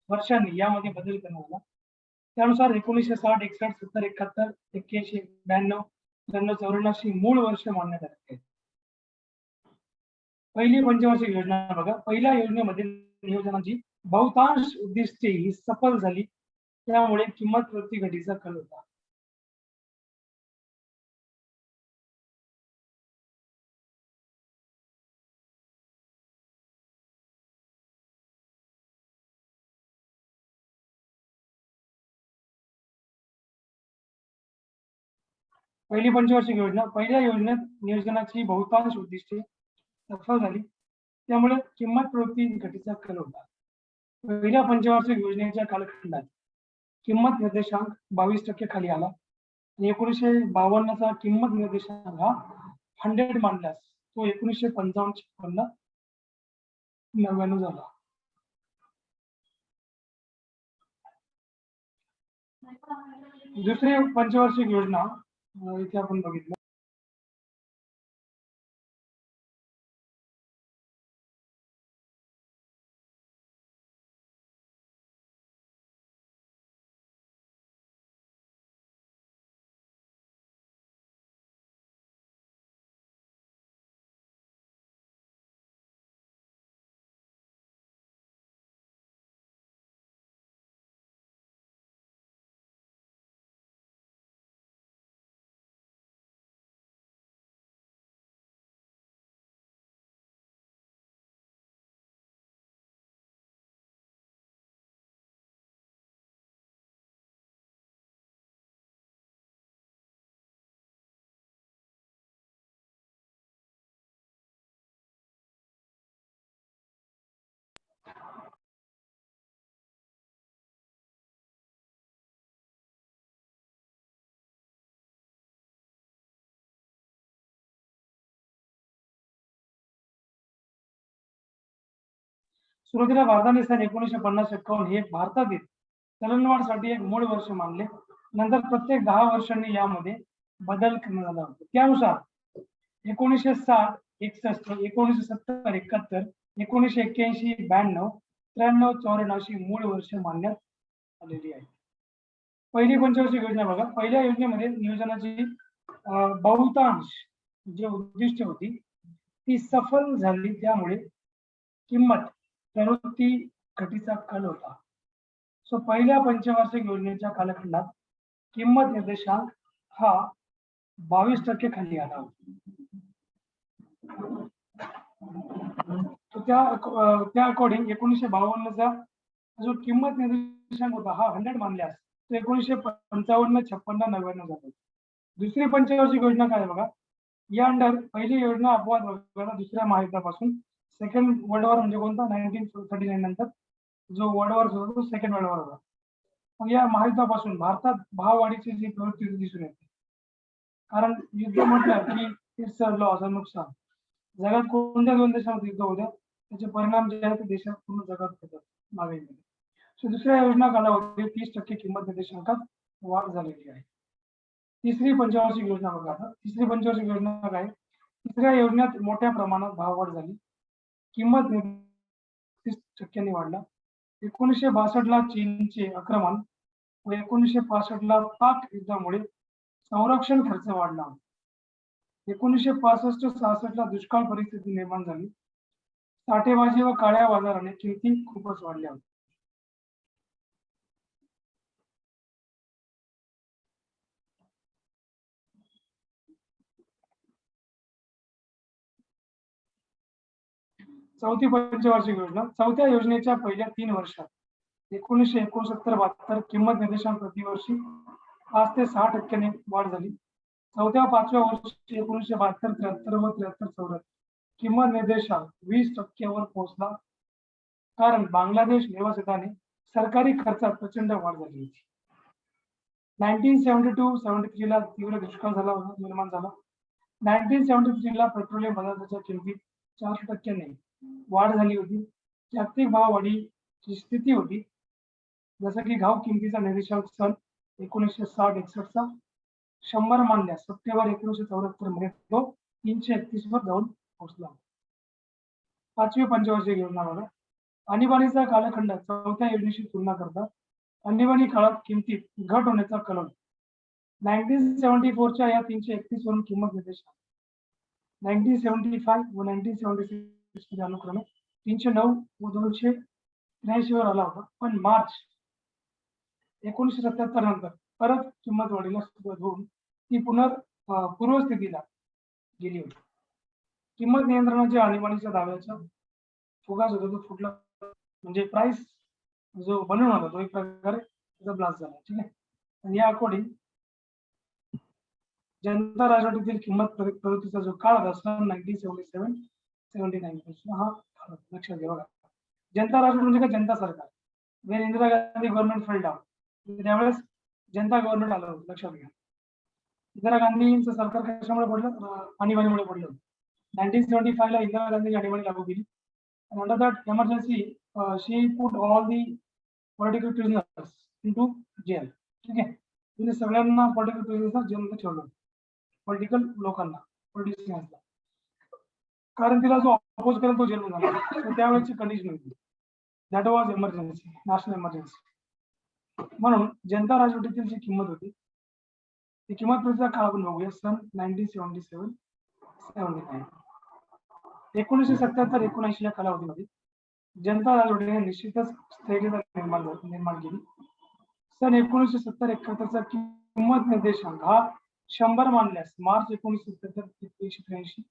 वर्षांनी यामध्ये बदल करण्यात आला. त्यानुसार 1960, 61, 70, 71, 81, 92, 93, 94 मूळ वर्ष मानण्यात आले. पहिली पंचवार्षिक योजना बघा. पहिल्या योजनेमध्ये नियोजनाची बहुतांश उद्दिष्टे ही सफल झाली, त्यामुळे किंमत प्रति घटीचा कल होता. पहिली पंचवार्षिक योजना. पहिल्या योजनेत नियोजनाची बहुतांश उद्दिष्टे सफल झाली, त्यामुळे किंमत प्रवृत्ती घटीचा कल होता. पहिल्या पंचवार्षिक योजनेच्या कालखंडात किंमत निर्देशांक 22% खाली आला. 1952चा किंमत निर्देशांक हा 100 मानल्यास तो 1955-56 99 झाला. दुसरी पंचवार्षिक योजना इथे आपण बघितलं. सुरुवातीला भारताने सन 1950-51 हे भारतातील चलनवाढसाठी एक मूळ वर्ष मानले. नंतर प्रत्येक 10 वर्षांनी यामध्ये बदल करण्यात आला होता. त्यानुसार 1960, 61, 1970, 71, 1981, 92, 93, 94 मूळ वर्ष मानण्यात आलेली आहे. पहिली पंचवार्षिक योजना बघा. पहिल्या योजनेमध्ये नियोजनाची बहुतांश जे उद्दिष्ट होती ती सफल झाली, त्यामुळे किंमत प्रवृत्ती घटीचा कल होता. सो पहिल्या पंचवार्षिक योजनेच्या कालखंडात किंमत निर्देशांक हा 22% खाली आला होता. त्या अकॉर्डिंग 1952चा जो किंमत निर्देशांक होता हा 100 मानल्यास तो 1955, 56, 99 झाला. दुसरी पंचवार्षिक योजना काय बघा. या अंडर पहिली योजना अपवाद वगळता दुसऱ्या महायुद्धापासून सेकंड वर्ल्ड वॉर म्हणजे कोणता 1939 नंतर जो वर्ल्ड वॉर होता तो सेकंड वर्ल्ड वॉर होता. मग या महायुद्धापासून भारतात भाववाढीची जी प्रवृत्ती दिसून येते, कारण युद्ध म्हटलं की इट्स लॉस नुकसान. जगात कोणत्या 2 देशांमध्ये युद्ध होत्या त्याचे परिणाम जे आहेत ते देशात पूर्ण जगात होतात मागणीमध्ये. सो दुसऱ्या योजना कालावधीत 30% किंमत निर्देशांकात वाढ झालेली आहे. तिसरी पंचवार्षिक योजना बघा. तिसरी पंचवार्षिक योजना काय. तिसऱ्या योजनेत मोठ्या प्रमाणात भाववाढ झाली, किंमत 30% वाढला. 1962ला चीनचे आक्रमण व 1965ला पाक युद्धामुळे संरक्षण खर्च वाढला. 1965-66ला दुष्काळ परिस्थिती निर्माण झाली. साठेबाजी व काळ्या बाजाराने किमती खूपच वाढल्या होत्या. चौथी पंचवार्षिक योजना. चौथ्या योजनेच्या पहिल्या 3 वर्षात 1969-72 किंमत निर्देशांक प्रतिवर्षी 5 ते 6% वाढ झाली. चौथ्या 5व्या वर्षी 1972-73 व 73-74 किंमत निर्देशांक 20% वर पोहोचला. कारण बांगलादेश निवासितांनी सरकारी खर्चात प्रचंड वाढ झाली होती. 1972-73 ला तीव्र दुष्काळ निर्माण झाला. 1973 ला पेट्रोलियम पदार्थाच्या किमतीत 4% वाढ झाली होती. जागतिक भाववाढीची स्थिती होती. जसं की घाव किमतीचा निर्देशांक सन 1960-61 चा 100 मानल्यास सप्टेंबर 1974 मध्ये तो 331 वर जाऊन पोहोचला. पाचवी पंचवार्षिक योजना बघा. आणीबाणीचा कालखंड चौथ्या योजनेशी तुलना करता आणीबाणी काळात किमतीत घट होण्याचा कलम 1974 च्या या 331 वरून किंमत निर्देशांक 1975 व 1976 मध्ये अनुक्रमे 309 व 283 वर आला होता. पण मार्च 1977 नंतर परत किंमत वाढीला सुरुवात होऊन ती पूर्वस्थितीला गेली होती. किंमत नियंत्रणाच्या आणीबाणीच्या दाव्याचा फुगा जो होता तो फुटला, म्हणजे प्राइस जो बनवून होता तो एक प्रकारे त्याचा ब्लास्ट झाला. ठीक आहे. आणि या अकॉर्डिंग जनता राजवटीतील किंमत प्रवृत्तीचा जो काळ होता सन 1977-79 हा लक्षात घ्या बघा. जनता राजवट म्हणजे काय? जनता सरकार. Wien Indira Gandhi government fail down, त्यावेळेस जनता गव्हर्नमेंट आलं होतं. लक्षात घ्या. इंदिरा गांधींचं सरकार कशामुळे पडलं? आणीबाणीमुळे पडलं. 1975 ला इंदिरा गांधी आणीबाणी लागू केली. And under that emergency, she put all the political prisoners into jail. ठीक आहे. तिने सगळ्यांना पॉलिटिकल प्रिझनर्सना जेलमध्ये ठेवलं. पॉलिटिकल लोकांना, पॉलिटिशियन्सला. कारण तिला जो अपोज करेल तो जेलमध्ये झाला. तर त्यावेळेची कंडिशन होती. That was emergency, national emergency. म्हणून जनता राजवटीतील जी किंमत होती ती किंमत प्रतीचा काळ आपण बघूया. सन 1977-79. 1977-79 या कालावधीमध्ये जनता राजवटीने निश्चितच स्थैर्यता निर्माण केली. सन 1970-71 चा किंमत निर्देशांक हा 100 मानल्यास मार्च 1977 183,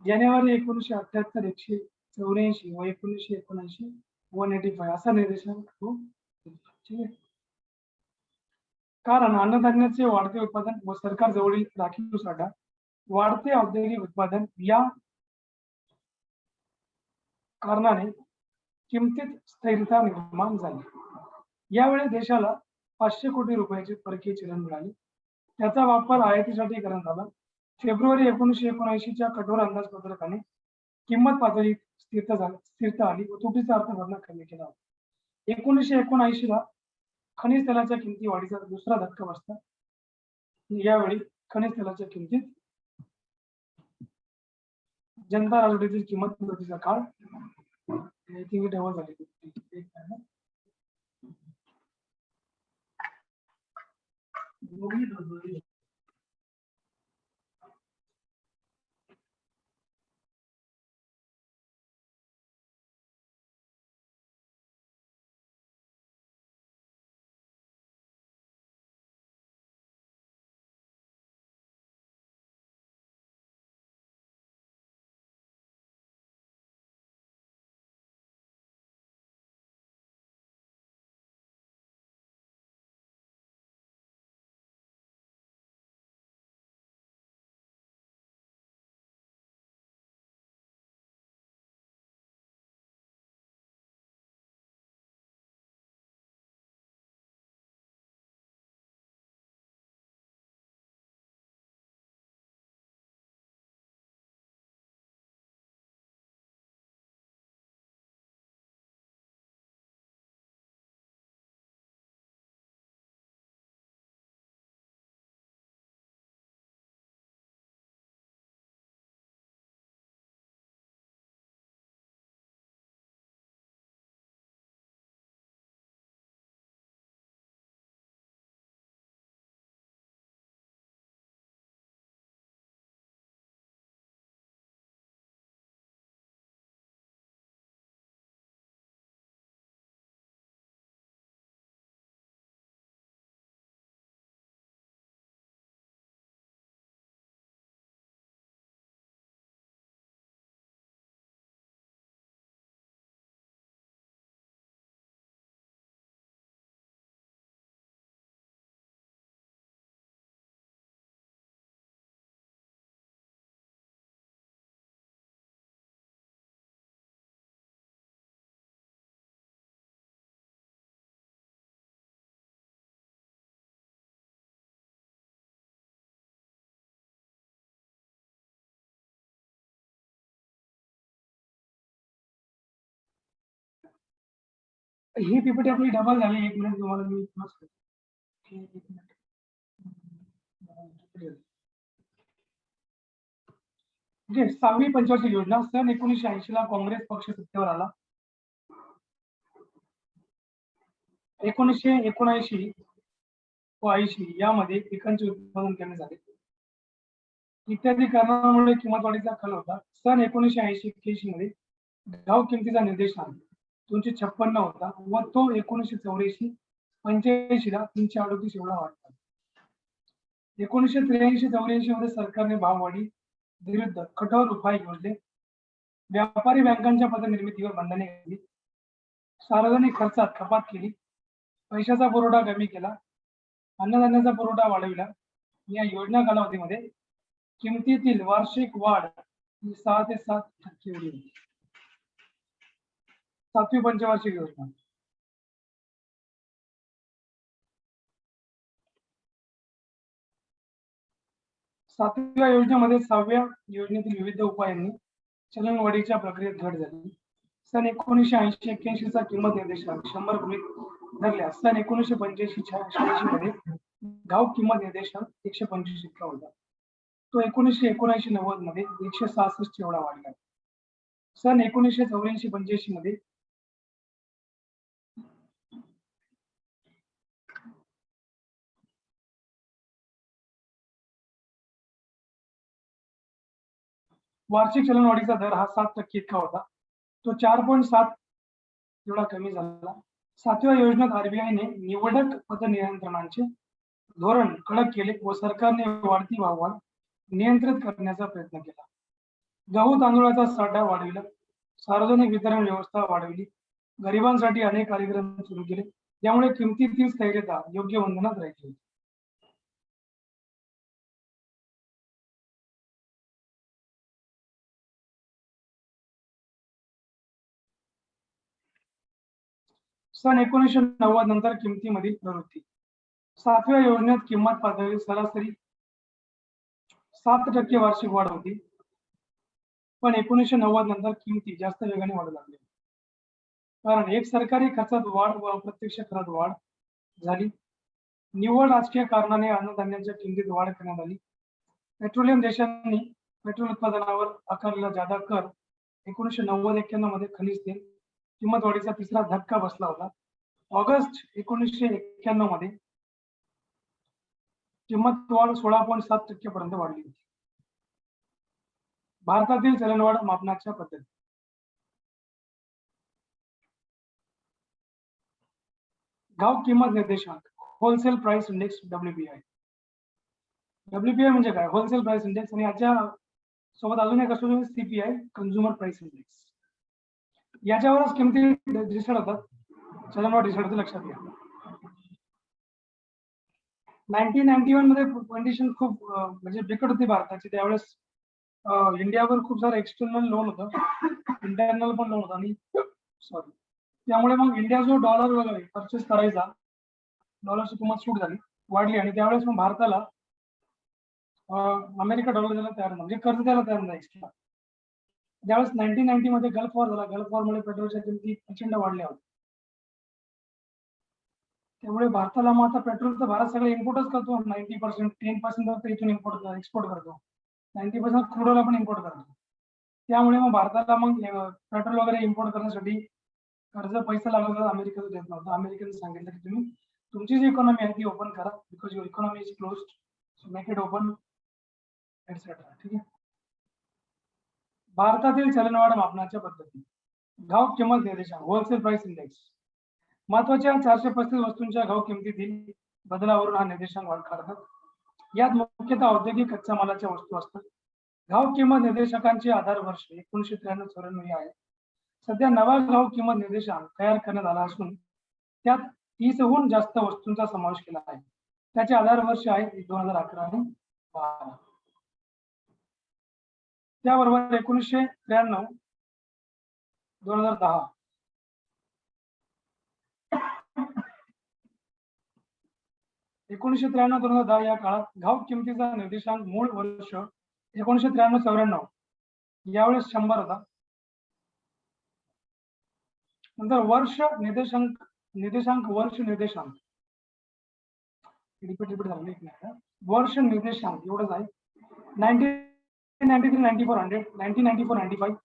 जानेवारी 1978 184 व 1979 185 असा निर्देशांक तो. ठीक आहे. कारण अन्नधान्याचे वाढते उत्पादन व सरकार जवळील राखीव साठा, वाढते औद्योगिक उत्पादन या कारणाने किमतीत स्थिरता निर्माण झाली. यावेळी देशाला 500 कोटी रुपयाचे परकीय चलन मिळाले. त्याचा वापर आयातीसाठी करण्यात आला. फेब्रुवारी 1979 च्या कठोर अंदाजपत्रकाने किंमत पातळीत स्थिरता आली व तुटीचा अर्थभरणा कमी केला. 1979 ला खनिज तेलाच्या किमती वाढीचा दुसरा धक्का बसला. यावेळी खनिज तेलाच्या किमतीत जनता राजवटीतील किंमत प्रतीचा काळ झाली. ही पीपीटी आपली डबल झाली. 1 मिनिट तुम्हाला मी पुन्हा सांगतो. एक मिनिट. म्हणजे 6वी पंचवार्षिक योजना सन 1980 ला काँग्रेस पक्ष सत्तेवर आला. 1979 व 80 यामध्ये पिकांचे उत्पादन कमी झाले. इत्यादी कारणामुळे किंमत वाढीचा कल होता. सन 1980-81 मध्ये घाऊक किमतीचा निर्देशांक 256 होता व तो 1984-85 ला 338 एवढा वाढला. 1983-84 मध्ये सरकारने भाववाढी विरुद्ध कठोर उपाय योजले. व्यापारी बँकांच्या पतनिर्मितीवर बंधने घातली. सार्वजनिक खर्चात कपात केली. पैशाचा पुरवठा कमी केला. अन्नधान्याचा पुरवठा वाढविला. या योजना कालावधीमध्ये किमतीतील वार्षिक वाढ ही 6 ते 7% एवढी होती. 7वी पंचवार्षिक योजना. सातव्या योजनेमध्ये 6व्या योजनेतील विविध उपायांनी चलनवाढीच्या प्रक्रियेत घट झाली. सन 1980-81 चा किंमत निर्देशांक 100 गृहीत धरल्यास सन 1985-86 मध्ये घाऊक किंमत निर्देशांक 125 इतका होता. तो 1979-90 मध्ये 166 एवढा वाढला. सन 1984-85 मध्ये वार्षिक चलनवाढीचा दर हा 7% इतका होता. तो 4.7 एवढा कमी झाला. 7व्या योजनेत आरबीआयने निवडक पतनियंत्रणाचे धोरण कडक केले व सरकारने वाढती भाववाढ नियंत्रित करण्याचा प्रयत्न केला. गहू तांदूळाचा साठा वाढविला. सार्वजनिक वितरण व्यवस्था वाढविली. गरिबांसाठी अनेक कार्यक्रम सुरू केले. त्यामुळे किमतीतील स्थैर्यता योग्य वंदनात राहिली. सन 1990 नंतर किमतीमधील प्रवृत्ती. 7व्या योजनेत किंमत पातळी सरासरी 7% वार्षिक वाढ होती. पण 1990 नंतर किमती जास्त वेगाने वाढू लागल्या. कारण एक सरकारी खर्चात वाढ व अप्रत्यक्ष करात वाढ झाली. निव्वळ राजकीय कारणाने अन्नधान्याच्या किमतीत वाढ करण्यात आली. पेट्रोलियम देशांनी पेट्रोल उत्पादनावर आकारलेला जादा कर 1990-91 मध्ये खनिज तेल किंमत वाढीचा तिसरा धक्का बसला होता. ऑगस्ट 1991 मध्ये किंमत वाढ 16.7% पर्यंत वाढली होती. भारतातील चलनवाढ मापनाच्या पद्धती. घाऊक किंमत निर्देशांक wholesale price index WPI. WPI म्हणजे काय? Wholesale price index. आणि याच्या सोबत अजून एक असतो CPI कन्झ्युमर प्राइस इंडेक्स. याच्यावरच किमती डिसाइड होतात. चलनवाढ डिसाइड होते, लक्षात घ्या. 1991 मध्ये कंडिशन खूप म्हणजे बिकट होती भारताची. त्यावेळेस इंडियावर खूप सारं एक्सटर्नल लोन होतं, इंटरनल पण लोन होतं. आणि सॉरी, त्यामुळे मग इंडिया जो डॉलर वगैरे परचेस करायचा, डॉलरची किंमत सूट झाली, वाढली. आणि त्यावेळेस मग भारताला अमेरिका डॉलर द्यायला तयार नव्हतं, म्हणजे कर्ज द्यायला तयार नाही एक्स्ट्रा. ज्यावेळेस 1990 मध्ये गल्फ वॉर झाला, गल्फ वॉरमुळे पेट्रोलच्या किमती प्रचंड वाढल्या होत्या. त्यामुळे भारताला मग आता पेट्रोलचं भारत सगळं इम्पोर्टच करतो. 90%, 10% फक्त इथून एक्सपोर्ट करतो. 90% क्रूड ऑइल आपण इम्पोर्ट करतो. त्यामुळे मग भारताला मग पेट्रोल वगैरे इम्पोर्ट करण्यासाठी कर्ज पैसा लागला, अमेरिकेला देत नव्हतं. अमेरिकेने सांगितलं की तुम्ही तुमची जी इकॉनॉमी आहे ती ओपन करा, because your economy is closed, so make it open etcetera. ठीक आहे. भारतातील चलनवाढ मापनाच्या पद्धती. घाऊक किंमत निर्देशांक होलसेल प्राइस इंडेक्स. महत्वाच्या 435 वस्तूंच्या घाऊक किमतीतील बदलावरून हा निर्देशांक काढतात. यात मुख्यतः औद्योगिक कच्च्या मालाच्या वस्तू असतात. घाऊक किंमत निर्देशकांचे आधार वर्ष 1993-94 हे आहे. सध्या नवा घाऊक किंमत निर्देशांक तयार करण्यात आला असून त्यात 30हून जास्त वस्तूंचा समावेश केला आहे. त्याचे आधार वर्ष आहे 2011 आणि 12. त्याबरोबर 1993, 2010 1993-2010 या काळात घाऊक किमतीचा निर्देशांक मूळ वर्ष 1993-94 यावेळेस 100 होता. नंतर वर्ष निर्देशांक वर्ष निर्देशांक रिपीट झालं एक नाही वर्ष निर्देशांक एवढंच आहे 1993 94 100 1994 95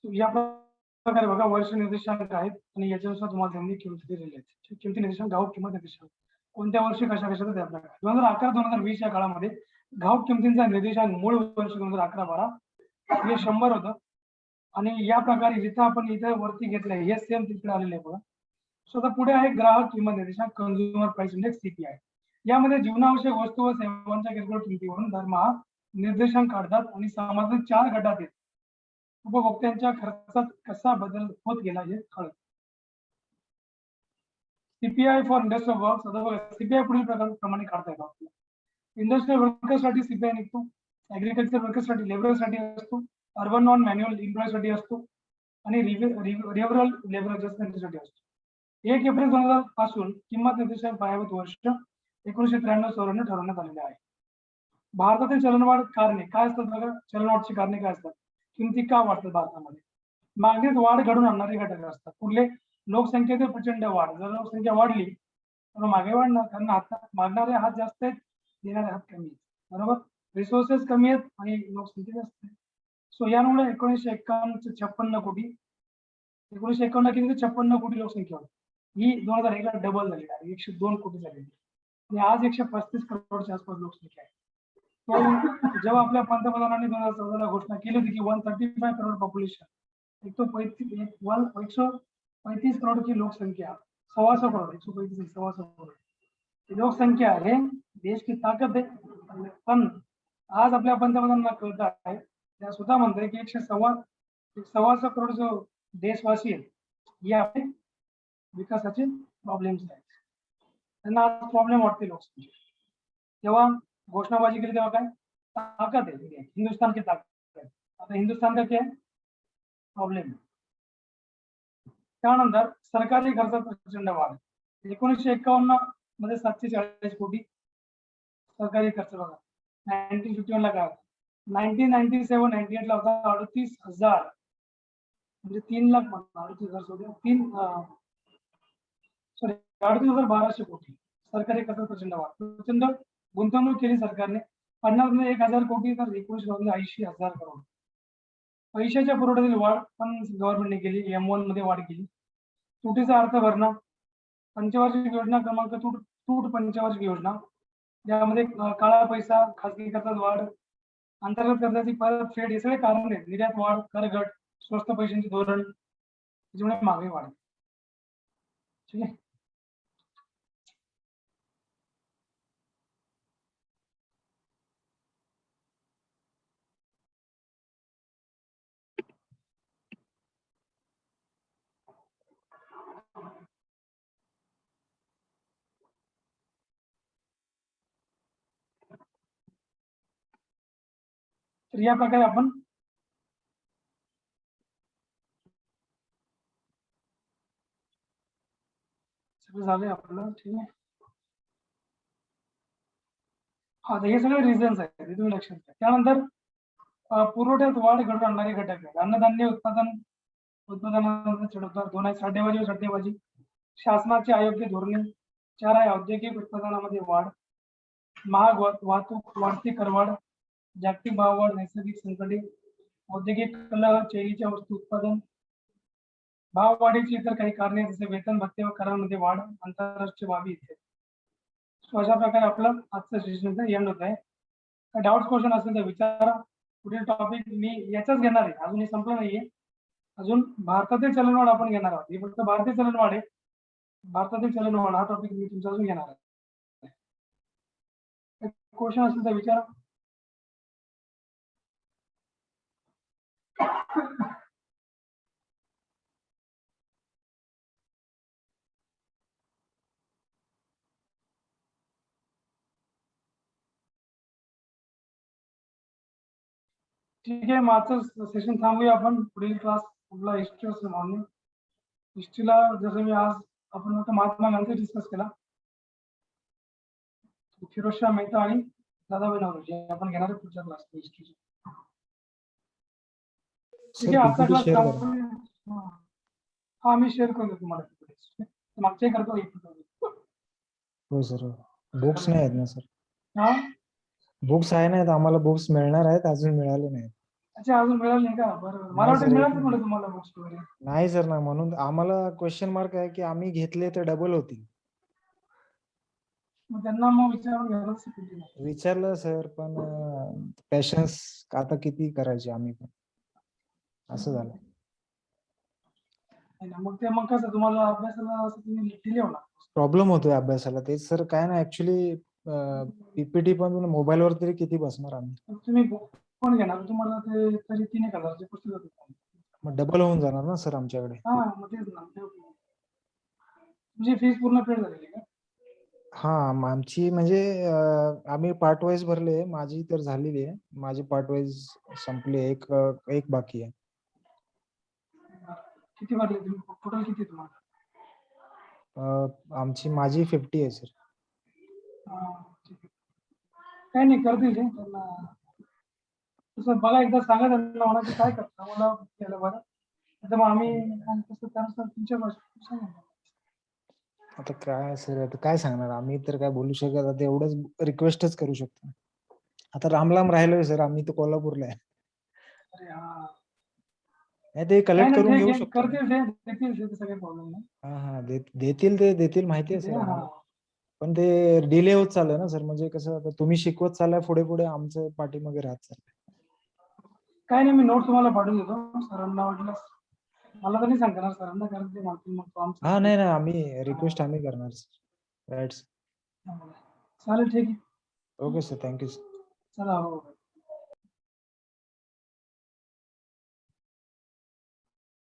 या प्रकारे बघा वर्ष निर्देशांक आहेत आणि याच्यानुसार तुम्हाला त्यांनी किमती दिलेल्या आहेत. किमती निर्देशांक घाऊक किंमत निर्देशांक कोणत्या वर्षी कशा कशाचा त्या प्रकार 2011-2020 या काळामध्ये घाऊक किमतींचा निर्देशांक मूळ वर्ष 2011-12 हे 100 होतं आणि या प्रकारे जिथं आपण इथं वरती घेतलंय हे सेम तिकडे आलेले आहे बघा. सो आता पुढे आहे ग्राहक किंमत निर्देशांक कन्झ्युमर प्राइस इंडेक्स CPI. यामध्ये जीवनावश्यक वस्तू व सेवांच्या किरकोळ किमतीवरून दरमहा निर्देशांक काढतात आणि समाजातील 4 गटात आहेत. उपभोक्त्यांच्या खर्चात कसा बदल होत गेला हे कळत. CPI for industrial works. आता बघा CPI पुढील प्रमाणे काढता येतो आपल्याला. इंडस्ट्रियल वर्कर्ससाठी CPI निघतो, ऍग्रीकल्चर वर्कर्ससाठी लेबरसाठी असतो, अर्बन नॉन मॅन्युअल एम्प्लॉयसाठी असतो आणि रिव्हरल लेबर अडजस्टमेंटसाठी असतो. 1 एप्रिल 2000 पासून किंमत निर्देशांक पायाभूत वर्ष 1993-94 ठरवण्यात आलेले आहे. भारतातील चलनवाढ कारणे काय असतात बघा. चलनवाढची कारणे काय असतात, किमती का वाढतात भारतामध्ये. मागणीत वाढ घडून आणणारे घटक असतात. कुठले? लोकसंख्येतील प्रचंड वाढ. जर लोकसंख्या वाढली तर महागाई वाढणार, कारण आता मागणारे हात जास्त आहेत, देणारे हात कमी आहेत. बरोबर? रिसोर्सेस कमी आहेत आणि लोकसंख्या जास्त आहे. सो यामुळे 1951 कोटी 1951 किती 56 कोटी लोकसंख्या होती. ही 2001 ला डबल झाली आहे, 102 कोटी झाली आणि आज 135 करोडच्या आसपास लोकसंख्या आहे. तो जेव्हा आपल्या पंतप्रधानांनी 2014 ला घोषणा केली होती की 135 करोड पॉप्युलेशन, 135 करोड की लोकसंख्या, 125 करोड 135 125 करोड ही लोकसंख्या आहे, देश की ताकद आहे. पण आज आपल्या पंतप्रधानांना कळत आहे, त्या सुद्धा म्हणतात की 126 करोड जो देशवासी आहेत, हे आपले विकासाचे प्रॉब्लेम्स आहेत. त्यांना आज प्रॉब्लेम वाटते लोकसंख्या. तेव्हा घोषणाबाजी केली तेव्हा काय? ताकद आहे, हिंदुस्तान की ताकद आहे. आता हिंदुस्तान का क्या है? प्रॉब्लेम. त्यानंतर सरकारी खर्चात प्रचंड वाढ. 1951 मध्ये 740 कोटी सरकारी खर्च बघा. 1951 ला काय? 1997-98 ला होता 38,000, म्हणजे 3 लाख 38,000 सॉरी 38,1200 कोटी सरकारी खर्चात प्रचंड वाढ. प्रचंड गुंतवणूक केली सरकारने. 50 मध्ये 1,000 कोटी तर 19 मध्ये 80,000 करोड. पैशाच्या पुरवठ्यातील वाढ पण गव्हर्नमेंटने केली. M1 मध्ये वाढ केली. तुटीचा अर्थ भरणा, पंचवार्षिक योजना क्रमांक तूट पंचवार्षिक योजना, यामध्ये काळा पैसा, खासगी खर्चात वाढ, अंतर्गत कर्जाची परतफेड, हे सगळे कारण आहेत. निर्यात वाढ, करघट, स्वस्त पैशांचे धोरण, त्याच्यामुळे महागाई वाढ. ठीक आहे. तर या प्रकारे आपण सगळं झालंय आपलं. ठीक आहे. हा, हे सगळे रिझन्स आहेत, हे तुम्ही लक्षात घ्या. त्यानंतर पुरवठ्यात वाढ घडून आणणारे घटक आहेत. अन्नधान्य उत्पादनाचा चढउतार. 2 आहे साठेबाजी व सट्टेबाजी. शासनाचे अयोग्य धोरणे. 4 आहे औद्योगिक उत्पादनामध्ये वाढ. महाग वाहतूक, वाढती करवाढ, जागतिक भाववाढ, नैसर्गिक संकटे, औद्योगिक कलह, चैनीच्या वस्तू उत्पादन, भाववाढीची इतर काही कारणे जसे वेतन भत्ते व करांमध्ये वाढ, आंतरराष्ट्रीय बाबी इत्यादी. अशा प्रकारे आपलं आजचं सेशन एंड होत आहे. डाऊट क्वेश्चन असेल तर विचारा. पुढील टॉपिक मी याचाच घेणार आहे, अजून हे संपलं नाहीये. अजून भारतातील चलनवाढ आपण घेणार आहोत. हे फक्त भारतीय चलनवाढ आहे. भारतातील चलनवाढ हा टॉपिक मी तुमचा अजून घेणार आहे. क्वेश्चन असेल तर विचारा. ठीक आहे, माझं सेशन थांबूया आपण. पुढील क्लास आपला हिस्ट्री असेल मॉर्निंग. हिस्ट्रीला जसं मी आज आपण महात्मा गांधी डिस्कस केला, फिरोजशाह मेहता आणि दादाभाई नौरोजी आपण घेणार आहे पुढच्या क्लास हिस्ट्री. ठीक आहे, आजचा क्लास हा मी शेअर करतो तुम्हाला. मागचे करतो. हो सर, बुक्स नाही आहेत ना सर? हा, बुक्स आहे नाहीत आम्हाला. बुक्स मिळणार आहेत, अजून मिळाले नाहीत. अच्छा, अजून मिळालं नाही का? बरोबर, मला वाटतं मिळालं म्हटलं तुम्हाला बुक्स वगैरे. नाही सर ना, म्हणून आम्हाला क्वेश्चन मार्क आहे की आम्ही घेतले तर डबल होतील. मग त्यांना मग विचारून घ्यायला विचारलं सर, पण पेशन्स आता किती करायचे आम्ही पण, असं झालं. मग ते मग कसं तुम्हाला अभ्यासाला असं तुम्ही डिले होणार. प्रॉब्लेम होतोय अभ्यासाला. तेच सर, काय ना ऍक्च्युली पीपीटी पण मोबाईल वर तरी किती बसणार आम्ही. तुम्ही बुक पण घेणार, तुम्हाला ते तरी 3,000 पुस्तक होते. मग डबल होऊन जाणार ना सर आमच्याकडे. हा, मग तेच ना. तुमची फीस पूर्ण पेड झालेली का? हा, आमची म्हणजे आम्ही पार्ट वाईज भरले. माझी तर झालेली आहे. माझी पार्ट वाईज संपली. एक बाकी आहे. किती भरले तुम्ही? टोटल किती तुम्हाला? माझी 50 आहे सर. काही नाही, करतील ते. त्यांना तसं बघा, एकदा सांगा त्यांना म्हणा की काय करता मला केलं बरं. आता मग आम्ही मग तसं त्यानुसार तुमच्या भाषेत सांगा. आता काय सर, आता काय सांगणार आम्ही, तर काय बोलू शकत, आता एवढंच रिक्वेस्टच करू शकतो. आता लांब राहिलोय सर, आम्ही तर कोल्हापूरला आहे. अरे हा, नाही ते नाही कलेक्ट नाही करून ठीक घेऊ आहे, शकतो. करतील ते, देतील ते, तसं काही प्रॉब्लेम नाही. हा देतील, ते देतील माहिती आहे ते सर हा, आम्हाला. पण ते डिले होत चाललंय ना सर, म्हणजे कसं आता तुम्ही शिकवत चाललाय पुढे पुढे, आमचं पाठीमागे राहत चाललंय. काय नाही, मी नोट तुम्हाला पाठवून देतो सरांना, वाटल्यास मला तर नाही सांगणार सरांना, कारण ते मागतील मग तो आमचं हा नाही आम्ही रिक्वेस्ट आम्ही करणार सर. राईट. चालेल, ठीक आहे. Okay sir, thank you sir. चला, हो.